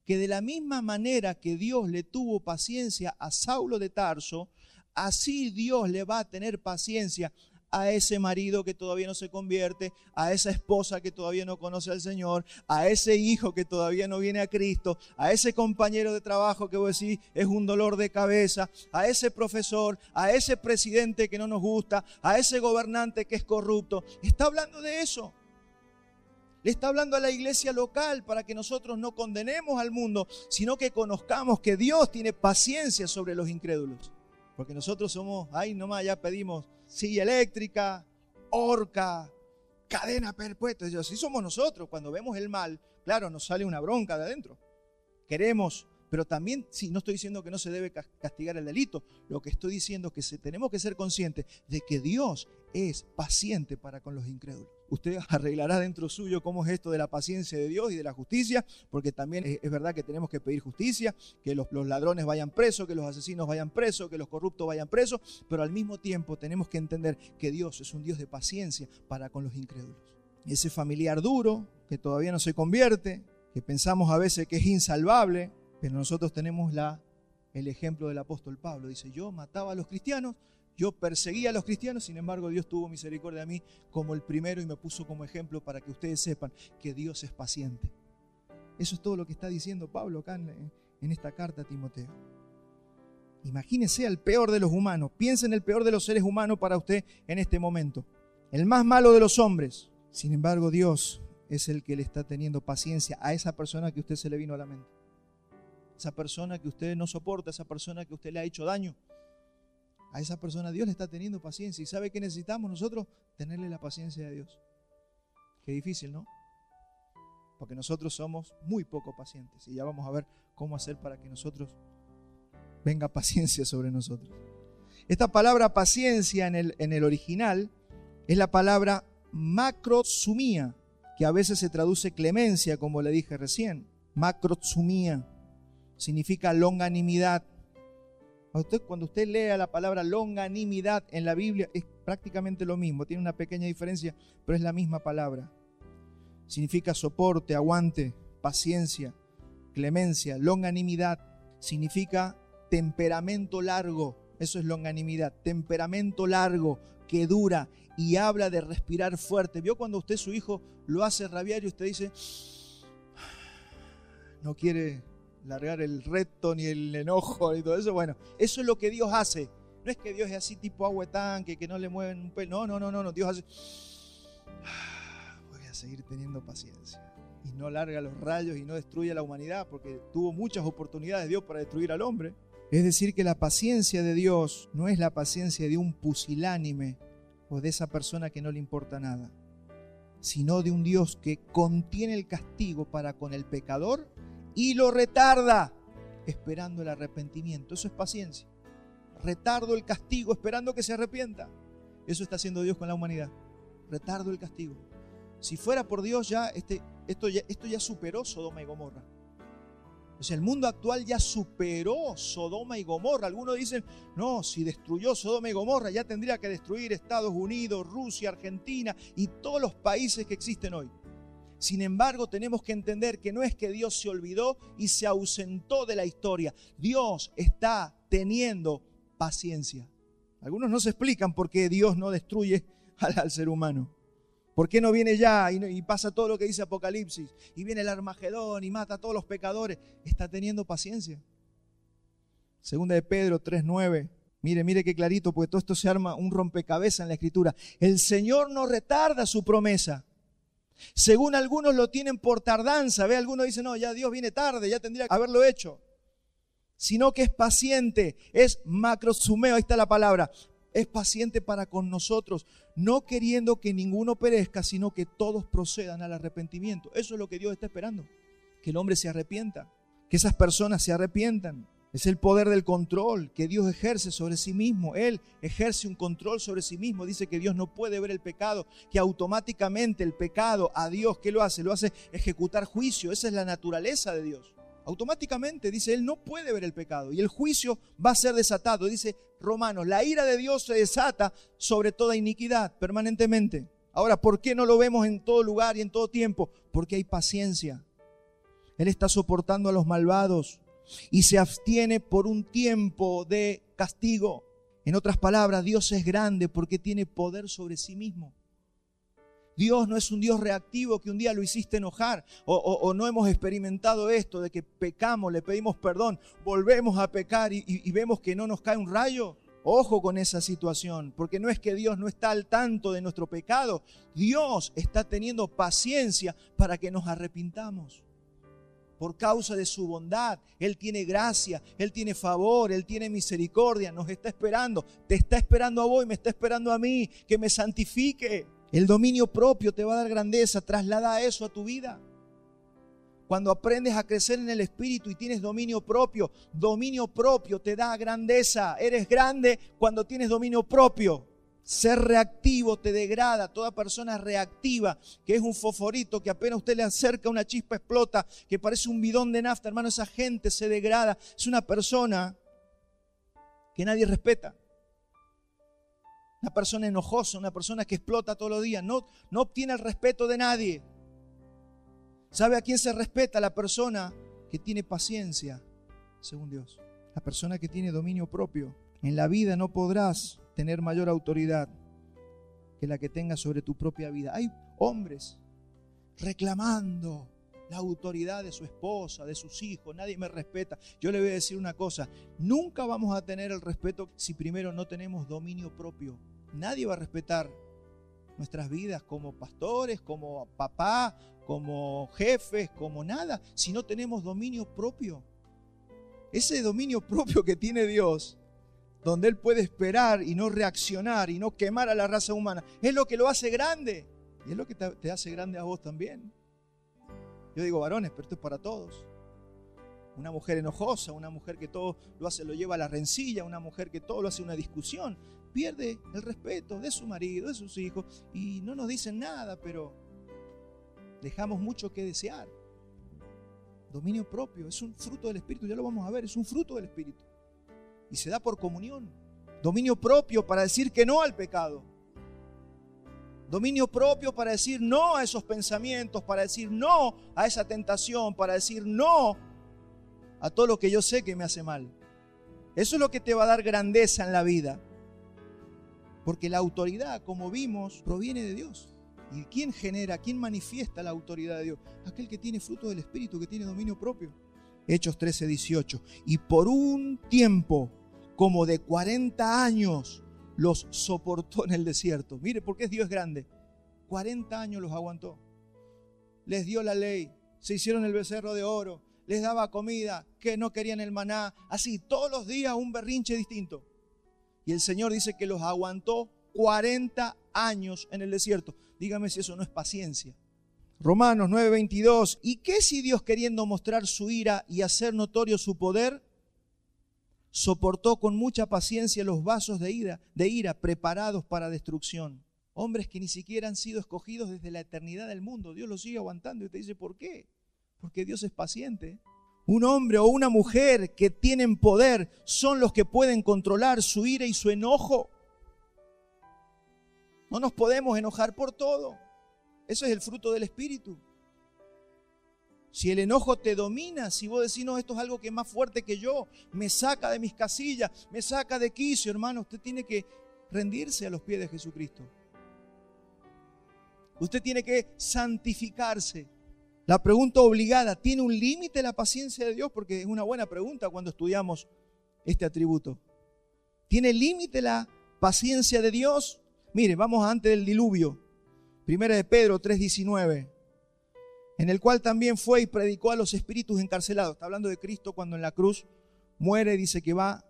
que de la misma manera que Dios le tuvo paciencia a Saulo de Tarso, así Dios le va a tener paciencia a ese marido que todavía no se convierte, a esa esposa que todavía no conoce al Señor, a ese hijo que todavía no viene a Cristo, a ese compañero de trabajo que vos decís es un dolor de cabeza, a ese profesor, a ese presidente que no nos gusta, a ese gobernante que es corrupto. Está hablando de eso. Le está hablando a la iglesia local para que nosotros no condenemos al mundo, sino que conozcamos que Dios tiene paciencia sobre los incrédulos. Porque nosotros somos, ahí nomás ya pedimos silla eléctrica, horca, cadena perpetua. Así somos nosotros. Cuando vemos el mal, claro, nos sale una bronca de adentro. Queremos, pero también, sí, no estoy diciendo que no se debe castigar el delito. Lo que estoy diciendo es que tenemos que ser conscientes de que Dios es paciente para con los incrédulos. Usted arreglará dentro suyo cómo es esto de la paciencia de Dios y de la justicia, porque también es verdad que tenemos que pedir justicia, que los ladrones vayan presos, que los asesinos vayan presos, que los corruptos vayan presos, pero al mismo tiempo tenemos que entender que Dios es un Dios de paciencia para con los incrédulos. Ese familiar duro que todavía no se convierte, que pensamos a veces que es insalvable, pero nosotros tenemos el ejemplo del apóstol Pablo. Dice, yo mataba a los cristianos, yo perseguía a los cristianos, sin embargo Dios tuvo misericordia de mí como el primero y me puso como ejemplo para que ustedes sepan que Dios es paciente. Eso es todo lo que está diciendo Pablo acá en esta carta a Timoteo. Imagínese al peor de los humanos, piense en el peor de los seres humanos para usted en este momento, el más malo de los hombres. Sin embargo Dios es el que le está teniendo paciencia a esa persona que a usted se le vino a la mente. Esa persona que usted no soporta, esa persona que usted le ha hecho daño. A esa persona Dios le está teniendo paciencia. ¿Y sabe qué necesitamos nosotros? Tenerle la paciencia de Dios. Qué difícil, ¿no? Porque nosotros somos muy poco pacientes. Y ya vamos a ver cómo hacer para que nosotros venga paciencia sobre nosotros. Esta palabra paciencia en el original es la palabra macrosumía, que a veces se traduce clemencia, como le dije recién. Macrosumía significa longanimidad. Cuando usted lea la palabra longanimidad en la Biblia, es prácticamente lo mismo. Tiene una pequeña diferencia, pero es la misma palabra. Significa soporte, aguante, paciencia, clemencia. Longanimidad significa temperamento largo. Eso es longanimidad. Temperamento largo, que dura, y habla de respirar fuerte. ¿Vio cuando usted, su hijo, lo hace rabiar y usted dice, no quiere largar el reto ni el enojo y todo eso? Bueno, eso es lo que Dios hace. No es que Dios es así tipo agua de tanque, que no le mueven un pelo. No. Dios hace, voy a seguir teniendo paciencia. Y no larga los rayos y no destruye a la humanidad, porque tuvo muchas oportunidades Dios para destruir al hombre. Es decir, que la paciencia de Dios no es la paciencia de un pusilánime o de esa persona que no le importa nada, sino de un Dios que contiene el castigo para con el pecador y lo retarda esperando el arrepentimiento. Eso es paciencia. Retardo el castigo esperando que se arrepienta. Eso está haciendo Dios con la humanidad. Retardo el castigo. Si fuera por Dios ya esto ya superó Sodoma y Gomorra. O sea, el mundo actual ya superó Sodoma y Gomorra. Algunos dicen, no, si destruyó Sodoma y Gomorra ya tendría que destruir Estados Unidos, Rusia, Argentina y todos los países que existen hoy. Sin embargo, tenemos que entender que no es que Dios se olvidó y se ausentó de la historia. Dios está teniendo paciencia. Algunos no se explican por qué Dios no destruye al ser humano. ¿Por qué no viene ya y pasa todo lo que dice Apocalipsis? Y viene el Armagedón y mata a todos los pecadores. Está teniendo paciencia. Segunda de Pedro 3:9. Mire qué clarito, porque todo esto se arma un rompecabezas en la Escritura. El Señor no retarda su promesa. Según algunos lo tienen por tardanza. ¿Ve? Algunos dicen, no, ya Dios viene tarde, ya tendría que haberlo hecho. Sino que es paciente, es macrosumeo, ahí está la palabra. Es paciente para con nosotros, no queriendo que ninguno perezca, sino que todos procedan al arrepentimiento. Eso es lo que Dios está esperando, que el hombre se arrepienta, que esas personas se arrepientan. Es el poder del control que Dios ejerce sobre sí mismo. Él ejerce un control sobre sí mismo. Dice que Dios no puede ver el pecado, que automáticamente el pecado a Dios, ¿qué lo hace? Lo hace ejecutar juicio. Esa es la naturaleza de Dios. Automáticamente, dice, Él no puede ver el pecado y el juicio va a ser desatado. Dice Romanos, la ira de Dios se desata sobre toda iniquidad permanentemente. Ahora, ¿por qué no lo vemos en todo lugar y en todo tiempo? Porque hay paciencia. Él está soportando a los malvados y se abstiene por un tiempo de castigo. En otras palabras, Dios es grande porque tiene poder sobre sí mismo. Dios no es un Dios reactivo que un día lo hiciste enojar o no hemos experimentado esto de que pecamos, le pedimos perdón, volvemos a pecar y vemos que no nos cae un rayo. Ojo con esa situación, porque no es que Dios no está al tanto de nuestro pecado. Dios está teniendo paciencia para que nos arrepintamos. Por causa de su bondad, Él tiene gracia, Él tiene favor, Él tiene misericordia, nos está esperando. Te está esperando a vos y me está esperando a mí, que me santifique. El dominio propio te va a dar grandeza, traslada eso a tu vida. Cuando aprendes a crecer en el Espíritu y tienes dominio propio te da grandeza. Eres grande cuando tienes dominio propio. Ser reactivo te degrada. Toda persona reactiva, que es un fosforito, que apenas usted le acerca una chispa explota, que parece un bidón de nafta, hermano, esa gente se degrada. Es una persona que nadie respeta. Una persona enojosa, una persona que explota todos los días, no obtiene el respeto de nadie. ¿Sabe a quién se respeta? La persona que tiene paciencia, según Dios. La persona que tiene dominio propio. En la vida no podrás tener mayor autoridad que la que tengas sobre tu propia vida. Hay hombres reclamando la autoridad de su esposa, de sus hijos. Nadie me respeta. Yo le voy a decir una cosa. Nunca vamos a tener el respeto si primero no tenemos dominio propio. Nadie va a respetar nuestras vidas como pastores, como papá, como jefes, como nada, si no tenemos dominio propio. Ese dominio propio que tiene Dios, donde Él puede esperar y no reaccionar y no quemar a la raza humana, es lo que lo hace grande. Y es lo que te hace grande a vos también. Yo digo varones, pero esto es para todos. Una mujer enojosa, una mujer que todo lo lleva a la rencilla, una mujer que todo lo hace una discusión, pierde el respeto de su marido, de sus hijos, y no nos dicen nada, pero dejamos mucho que desear. Dominio propio es un fruto del Espíritu, ya lo vamos a ver, es un fruto del Espíritu. Y se da por comunión. Dominio propio para decir que no al pecado. Dominio propio para decir no a esos pensamientos, para decir no a esa tentación, para decir no a todo lo que yo sé que me hace mal. Eso es lo que te va a dar grandeza en la vida. Porque la autoridad, como vimos, proviene de Dios. ¿Y quién genera, quién manifiesta la autoridad de Dios? Aquel que tiene fruto del Espíritu, que tiene dominio propio. Hechos 13:18. Y por un tiempo, como de 40 años, los soportó en el desierto. Mire, porque Dios es grande. 40 años los aguantó. Les dio la ley, se hicieron el becerro de oro, les daba comida, que no querían el maná. Así, todos los días un berrinche distinto. Y el Señor dice que los aguantó 40 años en el desierto. Dígame si eso no es paciencia. Romanos 9:22. ¿Y qué si Dios, queriendo mostrar su ira y hacer notorio su poder, soportó con mucha paciencia los vasos de ira preparados para destrucción? Hombres que ni siquiera han sido escogidos desde la eternidad del mundo. Dios los sigue aguantando y te dice, ¿por qué? Porque Dios es paciente. Un hombre o una mujer que tienen poder son los que pueden controlar su ira y su enojo. No nos podemos enojar por todo. Eso es el fruto del Espíritu. Si el enojo te domina, si vos decís, no, esto es algo que es más fuerte que yo, me saca de mis casillas, me saca de quicio, hermano, usted tiene que rendirse a los pies de Jesucristo. Usted tiene que santificarse. La pregunta obligada, ¿tiene un límite la paciencia de Dios? Porque es una buena pregunta cuando estudiamos este atributo. ¿Tiene límite la paciencia de Dios? Mire, vamos antes del diluvio. Primera de Pedro 3:19. En el cual también fue y predicó a los espíritus encarcelados. Está hablando de Cristo cuando en la cruz muere, dice que va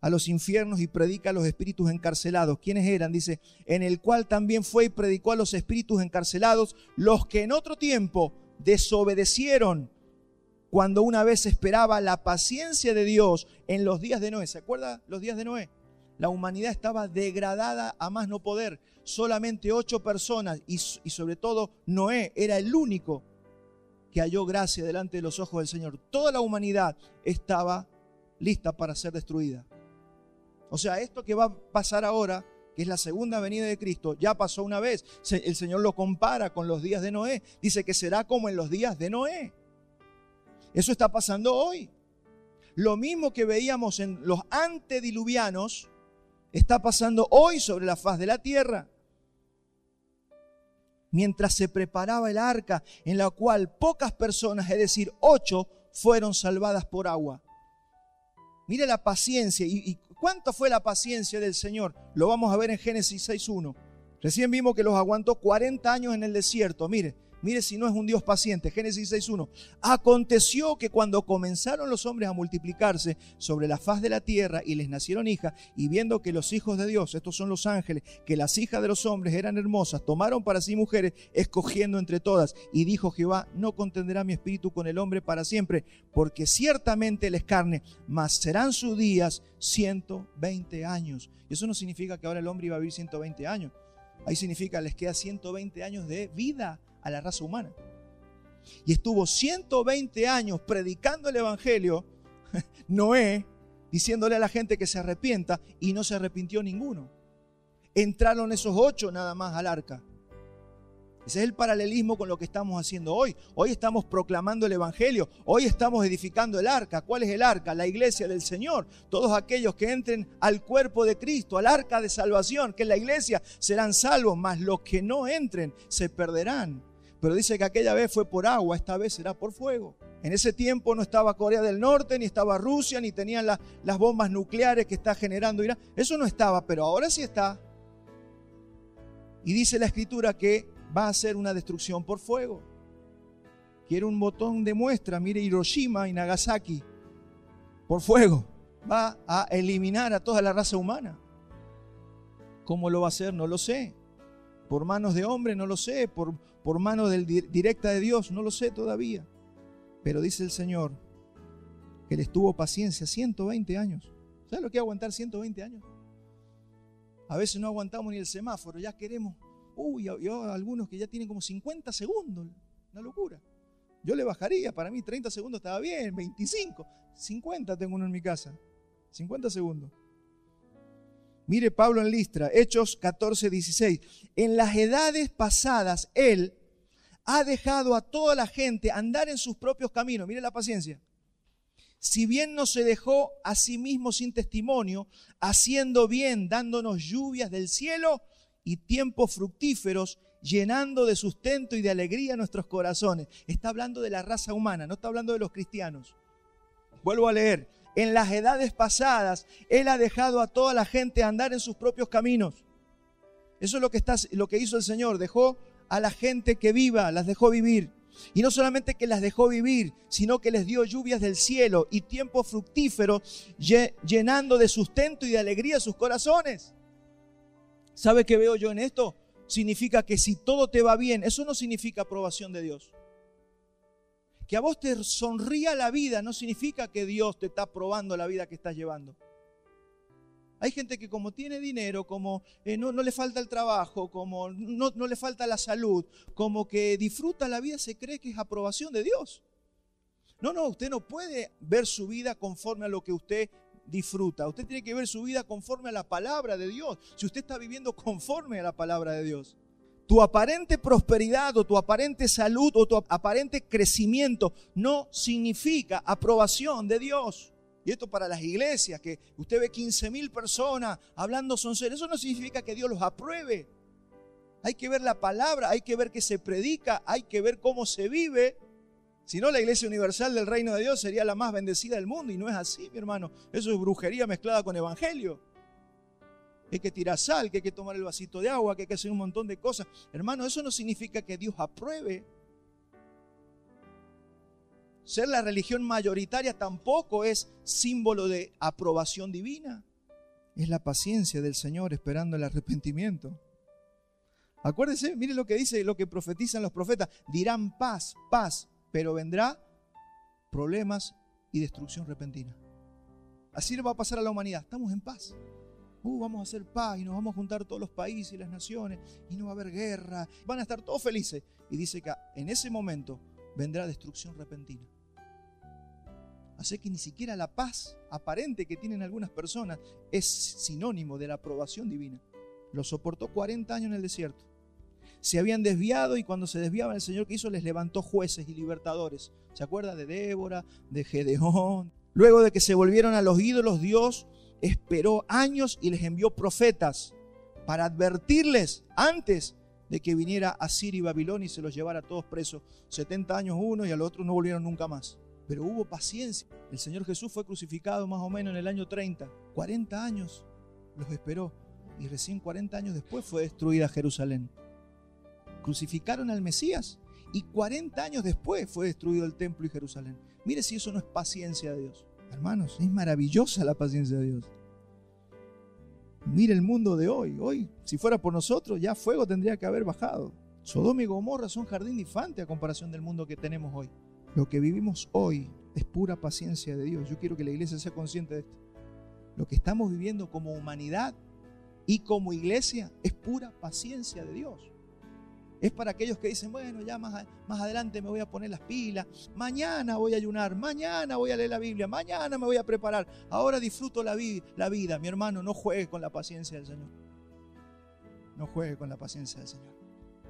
a los infiernos y predica a los espíritus encarcelados. ¿Quiénes eran? Dice, en el cual también fue y predicó a los espíritus encarcelados, los que en otro tiempo desobedecieron cuando una vez esperaba la paciencia de Dios en los días de Noé. ¿Se acuerda los días de Noé? La humanidad estaba degradada a más no poder. Solamente 8 personas y sobre todo Noé era el único que halló gracia delante de los ojos del Señor. Toda la humanidad estaba lista para ser destruida. O sea, esto que va a pasar ahora, que es la segunda venida de Cristo, ya pasó una vez. El Señor lo compara con los días de Noé. Dice que será como en los días de Noé. Eso está pasando hoy. Lo mismo que veíamos en los antediluvianos está pasando hoy sobre la faz de la tierra. Mientras se preparaba el arca, en la cual pocas personas, es decir, 8, fueron salvadas por agua. Mire la paciencia. ¿Y cuánto fue la paciencia del Señor? Lo vamos a ver en Génesis 6:1. Recién vimos que los aguantó 40 años en el desierto. Mire si no es un Dios paciente. Génesis 6:1. Aconteció que cuando comenzaron los hombres a multiplicarse sobre la faz de la tierra y les nacieron hijas, y viendo que los hijos de Dios, estos son los ángeles, que las hijas de los hombres eran hermosas, tomaron para sí mujeres, escogiendo entre todas. Y dijo Jehová, no contenderá mi espíritu con el hombre para siempre, porque ciertamente él es carne, mas serán sus días 120 años. Y eso no significa que ahora el hombre iba a vivir 120 años. Ahí significa que les queda 120 años de vida a la raza humana. Y estuvo 120 años predicando el evangelio Noé, diciéndole a la gente que se arrepienta, y no se arrepintió ninguno. Entraron esos 8 nada más al arca. Ese es el paralelismo con lo que estamos haciendo hoy. Hoy estamos proclamando el evangelio. Hoy estamos edificando el arca. ¿Cuál es el arca? La iglesia del Señor. Todos aquellos que entren al cuerpo de Cristo, al arca de salvación, que es la iglesia, serán salvos, mas los que no entren se perderán. Pero dice que aquella vez fue por agua, esta vez será por fuego. En ese tiempo no estaba Corea del Norte, ni estaba Rusia, ni tenían las bombas nucleares que está generando Irán. Eso no estaba, pero ahora sí está. Y dice la Escritura que va a ser una destrucción por fuego. quiere un botón de muestra, mire Hiroshima y Nagasaki, por fuego. Va a eliminar a toda la raza humana. ¿Cómo lo va a hacer? No lo sé. Por manos de hombre, no lo sé. Por mano directa de Dios, no lo sé todavía. Pero dice el Señor que les tuvo paciencia 120 años. ¿Sabes lo que es aguantar 120 años? A veces no aguantamos ni el semáforo, ya queremos. Yo algunos que ya tienen como 50 segundos. Una locura. Yo le bajaría, para mí 30 segundos estaba bien, 25, 50 tengo uno en mi casa. 50 segundos. Mire Pablo en Listra, Hechos 14:16. En las edades pasadas, Él ha dejado a toda la gente andar en sus propios caminos. Mire la paciencia. Si bien no se dejó a sí mismo sin testimonio, haciendo bien, dándonos lluvias del cielo y tiempos fructíferos, llenando de sustento y de alegría nuestros corazones. Está hablando de la raza humana, no está hablando de los cristianos. Vuelvo a leer. En las edades pasadas, Él ha dejado a toda la gente andar en sus propios caminos. Eso es lo que hizo el Señor. Dejó a la gente que viva, las dejó vivir. Y no solamente que las dejó vivir, sino que les dio lluvias del cielo y tiempos fructíferos, llenando de sustento y de alegría sus corazones. ¿Sabe qué veo yo en esto? Significa que si todo te va bien, eso no significa aprobación de Dios. Que a vos te sonría la vida no significa que Dios te está aprobando la vida que estás llevando. Hay gente que como tiene dinero, como no le falta el trabajo, como no le falta la salud, como que disfruta la vida, se cree que es aprobación de Dios. No, usted no puede ver su vida conforme a lo que usted disfruta. Usted tiene que ver su vida conforme a la palabra de Dios. Si usted está viviendo conforme a la palabra de Dios. Tu aparente prosperidad o tu aparente salud o tu aparente crecimiento no significa aprobación de Dios. Y esto para las iglesias, que usted ve 15,000 personas hablando sonceras, eso no significa que Dios los apruebe. Hay que ver la palabra, hay que ver qué se predica, hay que ver cómo se vive. Si no, la iglesia universal del reino de Dios sería la más bendecida del mundo, y no es así, mi hermano. Eso es brujería mezclada con evangelio. Que hay que tirar sal, que hay que tomar el vasito de agua, que hay que hacer un montón de cosas. Hermano, eso no significa que Dios apruebe. Ser la religión mayoritaria tampoco es símbolo de aprobación divina. Es la paciencia del Señor esperando el arrepentimiento. Acuérdense, miren lo que dice, lo que profetizan los profetas. Dirán paz, paz, pero vendrá problemas y destrucción repentina. Así le va a pasar a la humanidad. Estamos en paz. Vamos a hacer paz y nos vamos a juntar todos los países y las naciones y no va a haber guerra. Van a estar todos felices. Y dice que en ese momento vendrá destrucción repentina. Así que ni siquiera la paz aparente que tienen algunas personas es sinónimo de la aprobación divina. Lo soportó 40 años en el desierto. Se habían desviado y cuando se desviaban, el Señor que hizo les levantó jueces y libertadores. ¿Se acuerda de Débora, de Gedeón? Luego de que se volvieron a los ídolos, Dios esperó años y les envió profetas para advertirles antes de que viniera Asiria y Babilonia y se los llevara a todos presos. 70 años uno y a los otros no volvieron nunca más. Pero hubo paciencia. El Señor Jesús fue crucificado más o menos en el año 30. 40 años los esperó y recién 40 años después fue destruida Jerusalén. Crucificaron al Mesías y 40 años después fue destruido el templo y Jerusalén. Mire si eso no es paciencia de Dios. Hermanos, es maravillosa la paciencia de Dios. Mire el mundo de hoy. Hoy, si fuera por nosotros, ya fuego tendría que haber bajado. Sodoma y Gomorra son jardín de infantes a comparación del mundo que tenemos hoy. Lo que vivimos hoy es pura paciencia de Dios. Yo quiero que la iglesia sea consciente de esto. Lo que estamos viviendo como humanidad y como iglesia es pura paciencia de Dios. Es para aquellos que dicen, bueno, ya más adelante me voy a poner las pilas, mañana voy a ayunar, mañana voy a leer la Biblia, mañana me voy a preparar, ahora disfruto la vida. Mi hermano, no juegue con la paciencia del Señor. No juegue con la paciencia del Señor.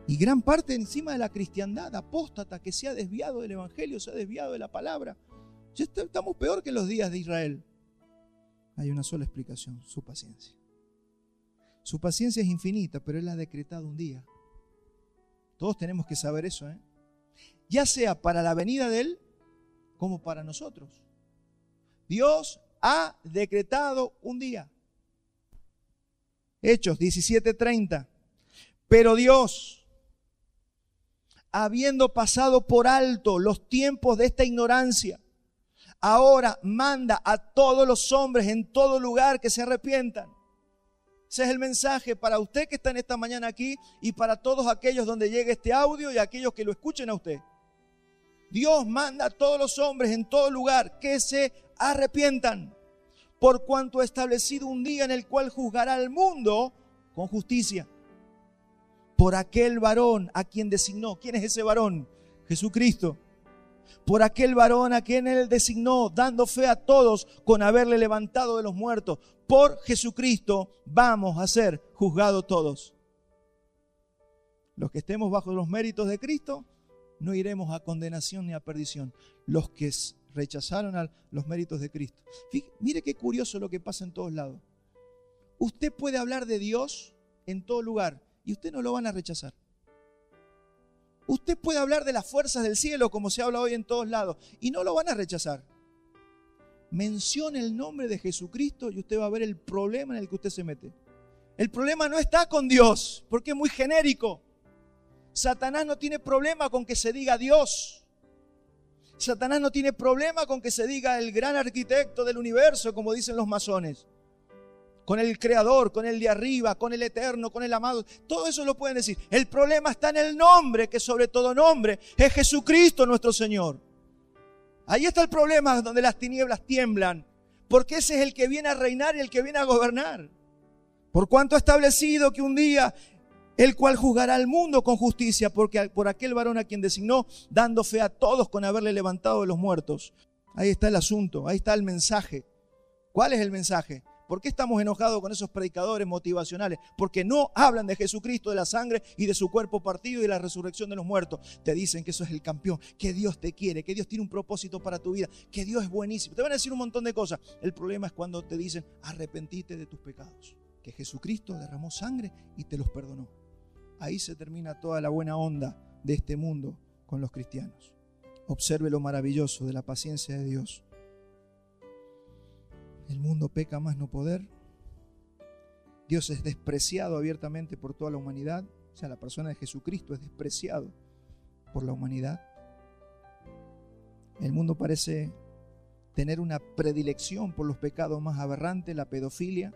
Y gran parte encima de la cristiandad apóstata que se ha desviado del evangelio, se ha desviado de la palabra. Ya estamos peor que en los días de Israel. Hay una sola explicación, su paciencia. Su paciencia es infinita, pero Él ha decretado un día. Todos tenemos que saber eso, ya sea para la venida de Él como para nosotros. Dios ha decretado un día. Hechos 17:30. Pero Dios habiendo pasado por alto los tiempos de esta ignorancia, ahora manda a todos los hombres en todo lugar que se arrepientan. Ese es el mensaje para usted que está en esta mañana aquí y para todos aquellos donde llegue este audio y aquellos que lo escuchen a usted. Dios manda a todos los hombres en todo lugar que se arrepientan, por cuanto ha establecido un día en el cual juzgará al mundo con justicia. Por aquel varón a quien designó. ¿Quién es ese varón? Jesucristo. Por aquel varón a quien Él designó, dando fe a todos con haberle levantado de los muertos. Por Jesucristo vamos a ser juzgados todos. Los que estemos bajo los méritos de Cristo, no iremos a condenación ni a perdición. Los que rechazaron a los méritos de Cristo. Mire qué curioso lo que pasa en todos lados. Usted puede hablar de Dios en todo lugar y usted no lo van a rechazar. Usted puede hablar de las fuerzas del cielo como se habla hoy en todos lados y no lo van a rechazar. Mencione el nombre de Jesucristo y usted va a ver el problema en el que usted se mete. El problema no está con Dios porque es muy genérico. Satanás no tiene problema con que se diga Dios. Satanás no tiene problema con que se diga el gran arquitecto del universo, como dicen los masones. Con el creador, con el de arriba, con el eterno, con el amado. Todo eso lo pueden decir. El problema está en el nombre, que sobre todo nombre es Jesucristo nuestro Señor. Ahí está el problema donde las tinieblas tiemblan. Porque ese es el que viene a reinar y el que viene a gobernar. Por cuanto ha establecido que un día el cual juzgará al mundo con justicia, porque por aquel varón a quien designó, dando fe a todos con haberle levantado de los muertos. Ahí está el asunto, ahí está el mensaje. ¿Cuál es el mensaje? ¿Por qué estamos enojados con esos predicadores motivacionales? Porque no hablan de Jesucristo, de la sangre y de su cuerpo partido y de la resurrección de los muertos. Te dicen que eso es el campeón, que Dios te quiere, que Dios tiene un propósito para tu vida, que Dios es buenísimo. Te van a decir un montón de cosas. El problema es cuando te dicen, arrepentite de tus pecados. Que Jesucristo derramó sangre y te los perdonó. Ahí se termina toda la buena onda de este mundo con los cristianos. Observe lo maravilloso de la paciencia de Dios. El mundo peca más no poder. Dios es despreciado abiertamente por toda la humanidad. O sea, la persona de Jesucristo es despreciado por la humanidad. El mundo parece tener una predilección por los pecados más aberrantes, la pedofilia.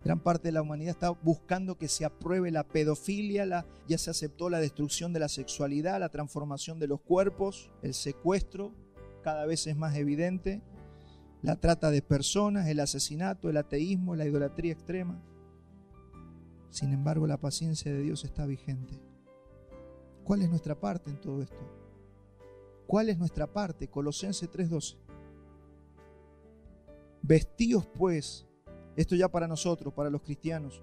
Gran parte de la humanidad está buscando que se apruebe la pedofilia, ya se aceptó la destrucción de la sexualidad, la transformación de los cuerpos, el secuestro, cada vez es más evidente. La trata de personas, el asesinato, el ateísmo, la idolatría extrema. Sin embargo, la paciencia de Dios está vigente. ¿Cuál es nuestra parte en todo esto? ¿Cuál es nuestra parte? Colosenses 3:12. Vestíos pues, esto ya para nosotros, para los cristianos,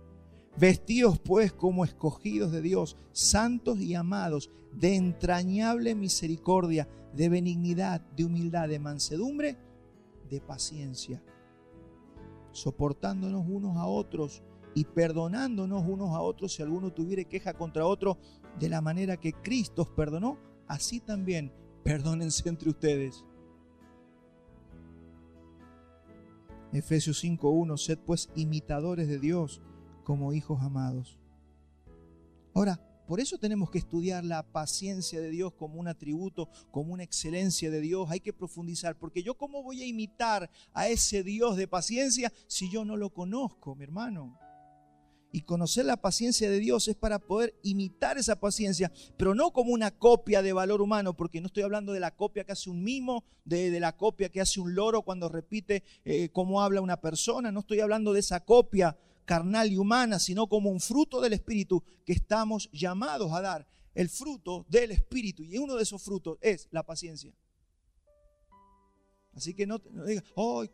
vestíos pues como escogidos de Dios, santos y amados, de entrañable misericordia, de benignidad, de humildad, de mansedumbre, de paciencia, soportándonos unos a otros y perdonándonos unos a otros si alguno tuviere queja contra otro, de la manera que Cristo os perdonó, así también perdónense entre ustedes. Efesios 5:1, sed pues imitadores de Dios como hijos amados. Ahora, por eso tenemos que estudiar la paciencia de Dios como un atributo, como una excelencia de Dios. Hay que profundizar, porque yo ¿cómo voy a imitar a ese Dios de paciencia si yo no lo conozco, mi hermano? Y conocer la paciencia de Dios es para poder imitar esa paciencia, pero no como una copia de valor humano, porque no estoy hablando de la copia que hace un mimo, de la copia que hace un loro cuando repite cómo habla una persona. No estoy hablando de esa copia carnal y humana, sino como un fruto del Espíritu que estamos llamados a dar. El fruto del Espíritu, y uno de esos frutos es la paciencia. Así que no digas, oh,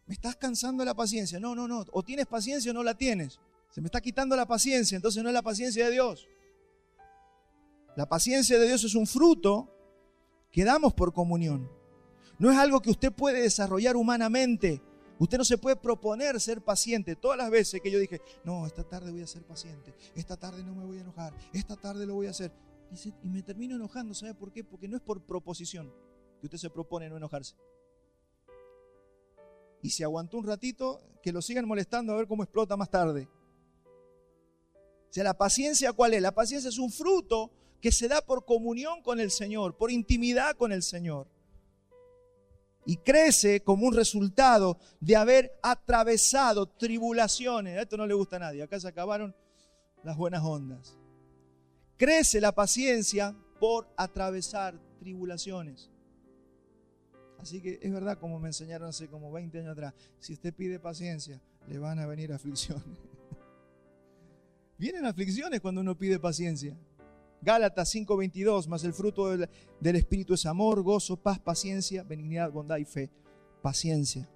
me estás cansando la paciencia. No, o tienes paciencia o no la tienes. Se me está quitando la paciencia, entonces no es la paciencia de Dios. La paciencia de Dios es un fruto que damos por comunión. No es algo que usted puede desarrollar humanamente. Usted no se puede proponer ser paciente. Todas las veces que yo dije, no, esta tarde voy a ser paciente, esta tarde no me voy a enojar, esta tarde lo voy a hacer. Y me termino enojando, ¿sabe por qué? Porque no es por proposición que usted se propone no enojarse. Y si aguantó un ratito, que lo sigan molestando a ver cómo explota más tarde. O sea, la paciencia, ¿cuál es? La paciencia es un fruto que se da por comunión con el Señor, por intimidad con el Señor. Y crece como un resultado de haber atravesado tribulaciones. Esto no le gusta a nadie. Acá se acabaron las buenas ondas. Crece la paciencia por atravesar tribulaciones. Así que es verdad, como me enseñaron hace como 20 años atrás, si usted pide paciencia, le van a venir aflicciones. Vienen aflicciones cuando uno pide paciencia. Gálatas 5:22, más el fruto del Espíritu es amor, gozo, paz, paciencia, benignidad, bondad y fe. Paciencia.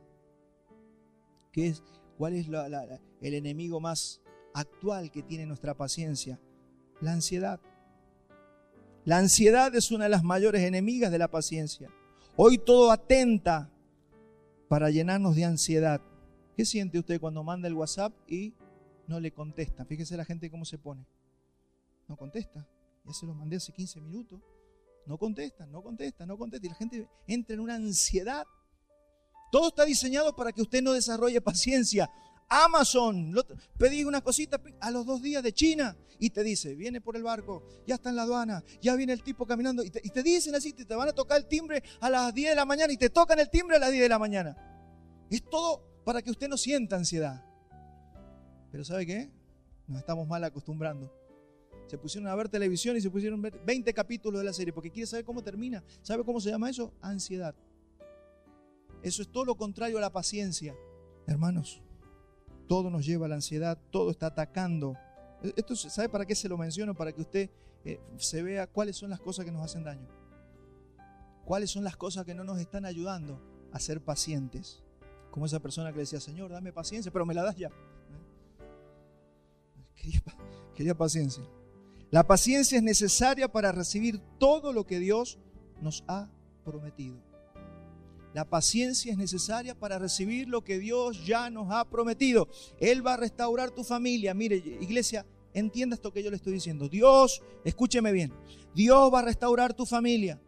¿Cuál es el enemigo más actual que tiene nuestra paciencia? La ansiedad. La ansiedad es una de las mayores enemigas de la paciencia. Hoy todo atenta para llenarnos de ansiedad. ¿Qué siente usted cuando manda el WhatsApp y no le contesta? Fíjese la gente cómo se pone. No contesta. Ya se lo mandé hace 15 minutos. No contesta. Y la gente entra en una ansiedad. Todo está diseñado para que usted no desarrolle paciencia. Amazon, pedí una cosita a los 2 días de China y te dice, viene por el barco, ya está en la aduana, ya viene el tipo caminando y te dicen así, te van a tocar el timbre a las 10 de la mañana y te tocan el timbre a las 10 de la mañana. Es todo para que usted no sienta ansiedad. Pero ¿sabe qué? Nos estamos mal acostumbrando. Se pusieron a ver televisión y se pusieron a ver 20 capítulos de la serie porque quiere saber cómo termina. ¿Sabe cómo se llama eso? Ansiedad. Eso es todo lo contrario a la paciencia. Hermanos, todo nos lleva a la ansiedad, todo está atacando. Esto, ¿sabe para qué se lo menciono? Para que usted se vea cuáles son las cosas que nos hacen daño. Cuáles son las cosas que no nos están ayudando a ser pacientes. Como esa persona que le decía, Señor, dame paciencia, pero me la das ya. Quería paciencia. La paciencia es necesaria para recibir todo lo que Dios nos ha prometido. La paciencia es necesaria para recibir lo que Dios ya nos ha prometido. Él va a restaurar tu familia. Mire, iglesia, entienda esto que yo le estoy diciendo. Dios, escúcheme bien, Dios va a restaurar tu familia.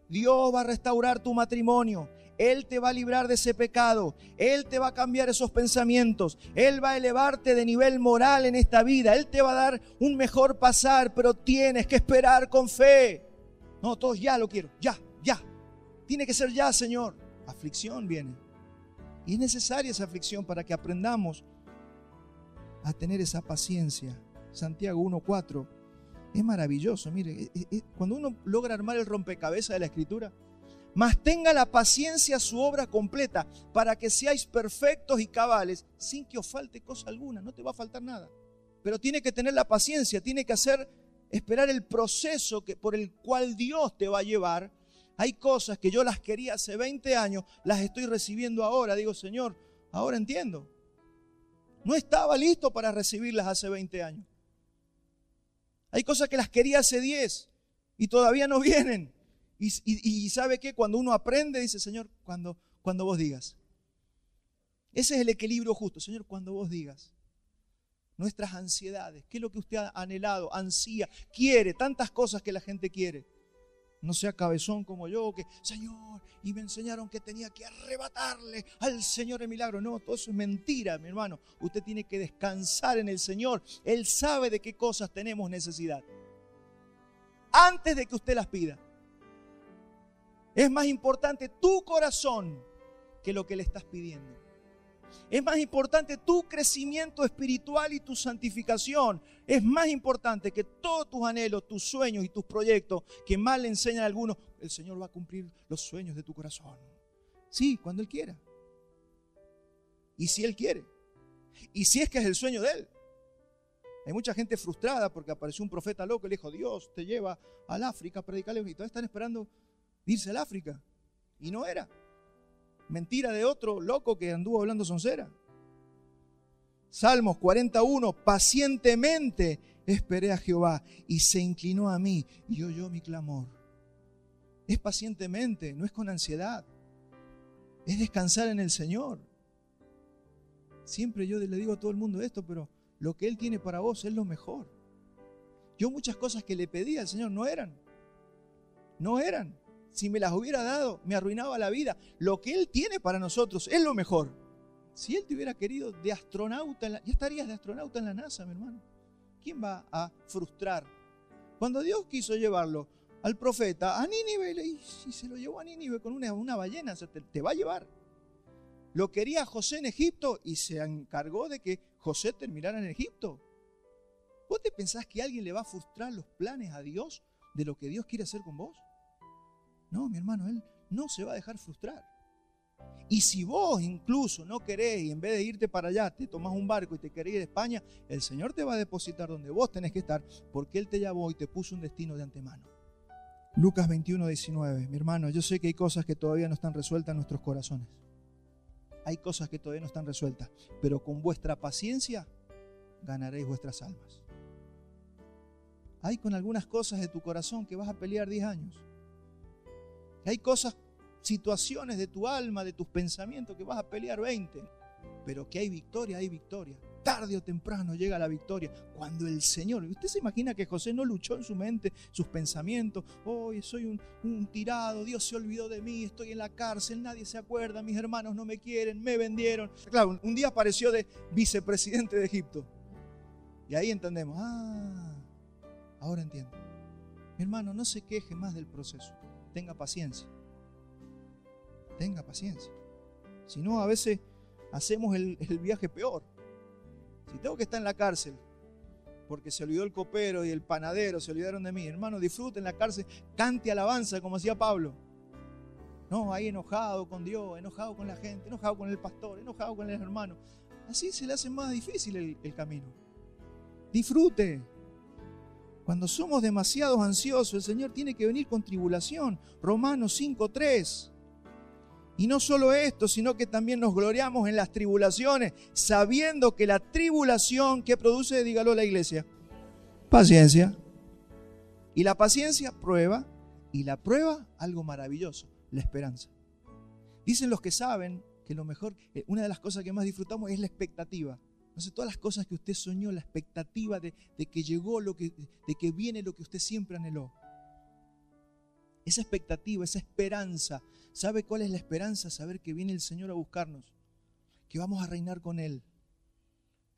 Dios va a restaurar tu matrimonio. Él te va a librar de ese pecado. Él te va a cambiar esos pensamientos. Él va a elevarte de nivel moral en esta vida. Él te va a dar un mejor pasar, pero tienes que esperar con fe. No, todos ya lo quiero, ya. Tiene que ser ya, Señor. Aflicción viene. Y es necesaria esa aflicción para que aprendamos a tener esa paciencia. Santiago 1:4 es maravilloso. Mire, cuando uno logra armar el rompecabezas de la Escritura, mas tenga la paciencia su obra completa para que seáis perfectos y cabales sin que os falte cosa alguna. No te va a faltar nada. Pero tiene que tener la paciencia, tiene que esperar el proceso por el cual Dios te va a llevar. Hay cosas que yo las quería hace 20 años, las estoy recibiendo ahora. Digo, Señor, ahora entiendo. No estaba listo para recibirlas hace 20 años. Hay cosas que las quería hace 10 y todavía no vienen. Y ¿sabe qué? Cuando uno aprende, dice, Señor, cuando vos digas. Ese es el equilibrio justo. Señor, cuando vos digas. Nuestras ansiedades, ¿qué es lo que usted ha anhelado, ansía, quiere? Tantas cosas que la gente quiere. No sea cabezón como yo, que, Señor, y me enseñaron que tenía que arrebatarle al Señor el milagro. No, todo eso es mentira, mi hermano. Usted tiene que descansar en el Señor. Él sabe de qué cosas tenemos necesidad. Antes de que usted las pida. Es más importante tu corazón que lo que le estás pidiendo. Es más importante tu crecimiento espiritual y tu santificación. Es más importante que todos tus anhelos, tus sueños y tus proyectos, que mal le enseñan a algunos. El Señor va a cumplir los sueños de tu corazón. Sí, cuando Él quiera. Y si Él quiere. Y si es que es el sueño de Él. Hay mucha gente frustrada porque apareció un profeta loco y le dijo, Dios te lleva al África a predicarle. Y todavía están esperando irse al África. Y no era. Mentira de otro loco que anduvo hablando soncera. Salmos 41, pacientemente esperé a Jehová y se inclinó a mí y oyó mi clamor. Es pacientemente, no es con ansiedad. Es descansar en el Señor. Siempre yo le digo a todo el mundo esto, pero lo que Él tiene para vos es lo mejor. Yo muchas cosas que le pedí al Señor no eran. Si me las hubiera dado, me arruinaba la vida. Lo que Él tiene para nosotros es lo mejor. Si Él te hubiera querido de astronauta, ya estarías de astronauta en la NASA, mi hermano. ¿Quién va a frustrar Cuando Dios quiso llevarlo al profeta a Nínive, y se lo llevó a Nínive con una ballena, o sea, te va a llevar. Lo quería José en Egipto y se encargó de que José terminara en Egipto. ¿Vos te pensás que alguien le va a frustrar los planes a Dios de lo que Dios quiere hacer con vos? No, mi hermano, Él no se va a dejar frustrar. Y si vos incluso no querés y en vez de irte para allá te tomás un barco y te querés ir a España, el Señor te va a depositar donde vos tenés que estar porque Él te llamó y te puso un destino de antemano. Lucas 21:19. Mi hermano, yo sé que hay cosas que todavía no están resueltas en nuestros corazones. Hay cosas que todavía no están resueltas, pero con vuestra paciencia ganaréis vuestras almas. Hay con algunas cosas de tu corazón que vas a pelear 10 años. Hay cosas, situaciones de tu alma, de tus pensamientos que vas a pelear 20. Pero que hay victoria, hay victoria. Tarde o temprano llega la victoria. Cuando el Señor, ¿usted se imagina que José no luchó en su mente, sus pensamientos? Hoy soy un tirado, Dios se olvidó de mí, estoy en la cárcel, nadie se acuerda, mis hermanos no me quieren, me vendieron. Claro, un día apareció de vicepresidente de Egipto. Y ahí entendemos, ahora entiendo. Mi hermano, no se queje más del proceso. Tenga paciencia. Tenga paciencia. Si no, a veces hacemos el viaje peor. Si tengo que estar en la cárcel porque se olvidó el copero y el panadero, se olvidaron de mí, hermano, disfrute en la cárcel, cante alabanza como hacía Pablo. No, ahí enojado con Dios, enojado con la gente, enojado con el pastor, enojado con el hermano. Así se le hace más difícil el camino. Disfrute. Cuando somos demasiado ansiosos, el Señor tiene que venir con tribulación. Romanos 5:3. Y no solo esto, sino que también nos gloriamos en las tribulaciones, sabiendo que la tribulación que produce, dígalo la iglesia, paciencia. Y la paciencia, prueba. Y la prueba, algo maravilloso, la esperanza. Dicen los que saben que lo mejor, una de las cosas que más disfrutamos es la expectativa. Entonces, todas las cosas que usted soñó, la expectativa de que llegó, de que viene lo que usted siempre anheló. Esa expectativa, esa esperanza. ¿Sabe cuál es la esperanza? Saber que viene el Señor a buscarnos, que vamos a reinar con Él.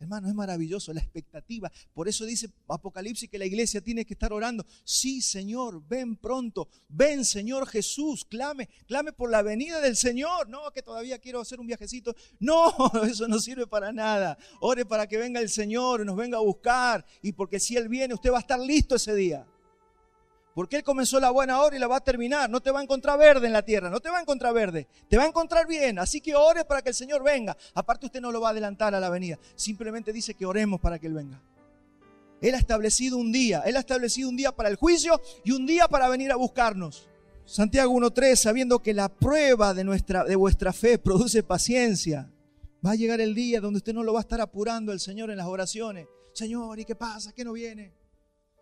Hermano, es maravilloso la expectativa. Por eso dice Apocalipsis que la iglesia tiene que estar orando. Sí, Señor, ven pronto. Ven, Señor Jesús. Clame por la venida del Señor. No, que todavía quiero hacer un viajecito. No, eso no sirve para nada. Ore para que venga el Señor y nos venga a buscar. Y porque si Él viene, usted va a estar listo ese día. Porque Él comenzó la buena obra y la va a terminar. No te va a encontrar verde en la tierra, no te va a encontrar verde. Te va a encontrar bien, así que ore para que el Señor venga. Aparte usted no lo va a adelantar a la venida. Simplemente dice que oremos para que Él venga. Él ha establecido un día. Él ha establecido un día para el juicio y un día para venir a buscarnos. Santiago 1:3, sabiendo que la prueba de vuestra fe produce paciencia. Va a llegar el día donde usted no lo va a estar apurando al Señor en las oraciones. Señor, ¿y qué pasa? ¿Qué no viene?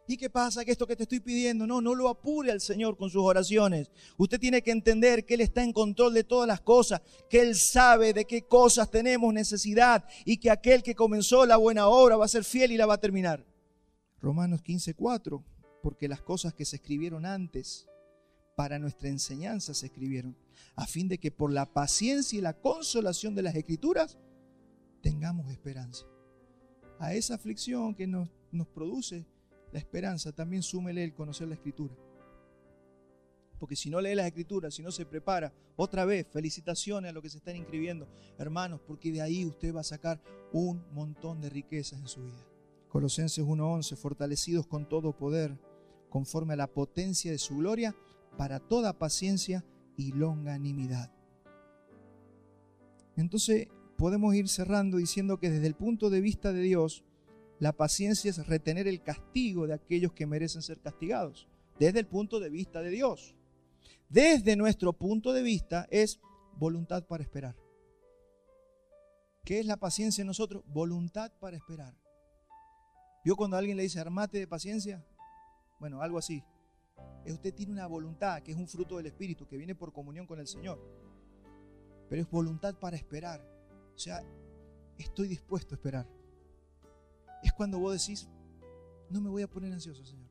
¿Y qué pasa? Que esto que te estoy pidiendo, no lo apure al Señor con sus oraciones. Usted tiene que entender que Él está en control de todas las cosas, que Él sabe de qué cosas tenemos necesidad y que aquel que comenzó la buena obra va a ser fiel y la va a terminar. Romanos 15:4, porque las cosas que se escribieron antes para nuestra enseñanza se escribieron, a fin de que por la paciencia y la consolación de las Escrituras tengamos esperanza. A esa aflicción que nos produce la esperanza, también súmele el conocer la Escritura. Porque si no lee las Escrituras, si no se prepara, otra vez, felicitaciones a los que se están inscribiendo, hermanos, porque de ahí usted va a sacar un montón de riquezas en su vida. Colosenses 1:11, fortalecidos con todo poder, conforme a la potencia de su gloria, para toda paciencia y longanimidad. Entonces, podemos ir cerrando diciendo que desde el punto de vista de Dios, la paciencia es retener el castigo de aquellos que merecen ser castigados. Desde el punto de vista de Dios. Desde nuestro punto de vista es voluntad para esperar. ¿Qué es la paciencia en nosotros? Voluntad para esperar. ¿Vio cuando alguien le dice armate de paciencia? Bueno, algo así. Usted tiene una voluntad que es un fruto del Espíritu que viene por comunión con el Señor. Pero es voluntad para esperar. O sea, estoy dispuesto a esperar. Es cuando vos decís, no me voy a poner ansioso, Señor.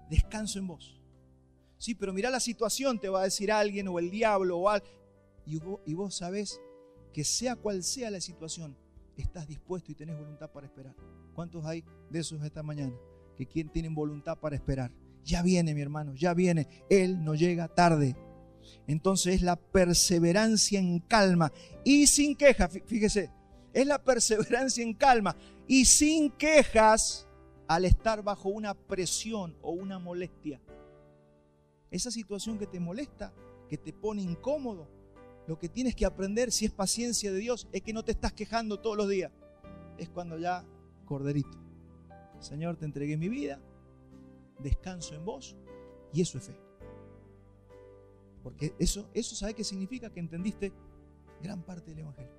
Descanso en vos. Sí, pero mirá la situación, te va a decir alguien o el diablo o algo. Y vos sabés que sea cual sea la situación, estás dispuesto y tenés voluntad para esperar. ¿Cuántos hay de esos esta mañana que tienen voluntad para esperar. Ya viene, mi hermano, ya viene. Él no llega tarde. Entonces es la perseverancia en calma y sin quejas. Fíjese, es la perseverancia en calma y sin quejas al estar bajo una presión o una molestia. Esa situación que te molesta, que te pone incómodo, lo que tienes que aprender, si es paciencia de Dios, es que no te estás quejando todos los días. Es cuando ya, corderito, Señor, te entregué mi vida, descanso en vos, y eso es fe. Porque eso ¿sabe qué significa? Que entendiste gran parte del Evangelio.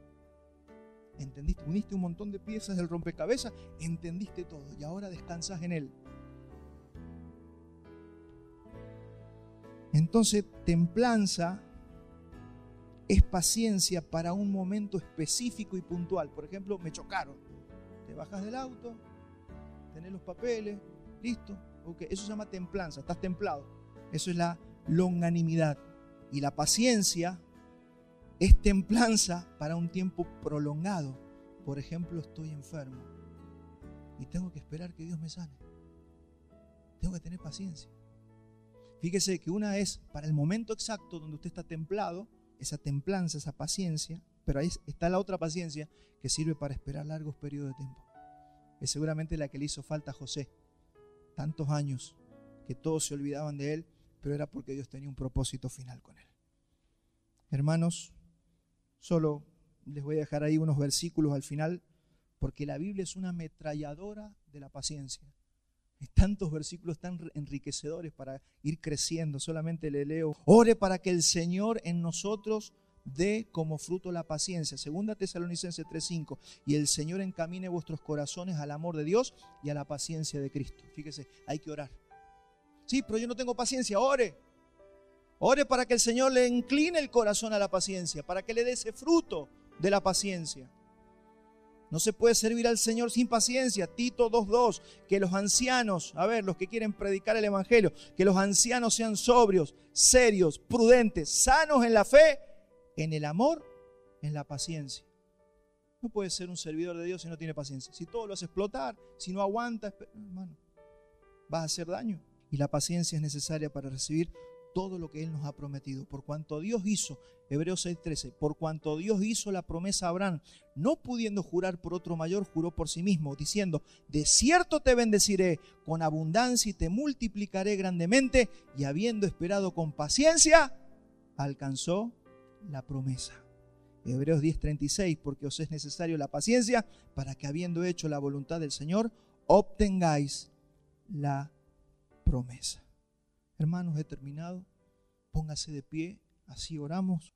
Entendiste, uniste un montón de piezas del rompecabezas, entendiste todo y ahora descansas en Él. Entonces, templanza es paciencia para un momento específico y puntual. Por ejemplo, me chocaron. Te bajas del auto, tenés los papeles, listo. Okay. Eso se llama templanza, estás templado. Eso es la longanimidad. Y la paciencia es templanza para un tiempo prolongado. Por ejemplo, estoy enfermo y tengo que esperar que Dios me sane. Tengo que tener paciencia. Fíjese que una es para el momento exacto donde usted está templado, esa templanza, esa paciencia, pero ahí está la otra paciencia que sirve para esperar largos periodos de tiempo. Es seguramente la que le hizo falta a José. Tantos años que todos se olvidaban de él, pero era porque Dios tenía un propósito final con él. Hermanos, solo les voy a dejar ahí unos versículos al final, porque la Biblia es una ametralladora de la paciencia. Hay tantos versículos tan enriquecedores para ir creciendo. Solamente le leo: ore para que el Señor en nosotros dé como fruto la paciencia. 2 Tesalonicenses 3:5. Y el Señor encamine vuestros corazones al amor de Dios y a la paciencia de Cristo. Fíjese, hay que orar. Sí, pero yo no tengo paciencia. Ore. Ore para que el Señor le incline el corazón a la paciencia, para que le dé ese fruto de la paciencia. No se puede servir al Señor sin paciencia. Tito 2:2, que los ancianos, los que quieren predicar el Evangelio, que los ancianos sean sobrios, serios, prudentes, sanos en la fe, en el amor, en la paciencia. No puede ser un servidor de Dios si no tiene paciencia. Si todo lo hace explotar, si no aguanta, hermano, vas a hacer daño. Y la paciencia es necesaria para recibir todo lo que Él nos ha prometido. Por cuanto Dios hizo, Hebreos 6:13, por cuanto Dios hizo la promesa a Abraham, no pudiendo jurar por otro mayor, juró por sí mismo, diciendo: de cierto te bendeciré con abundancia y te multiplicaré grandemente. Y habiendo esperado con paciencia, alcanzó la promesa. Hebreos 10:36, porque os es necesario la paciencia para que, habiendo hecho la voluntad del Señor, obtengáis la promesa. Hermanos, he terminado. Póngase de pie, así oramos.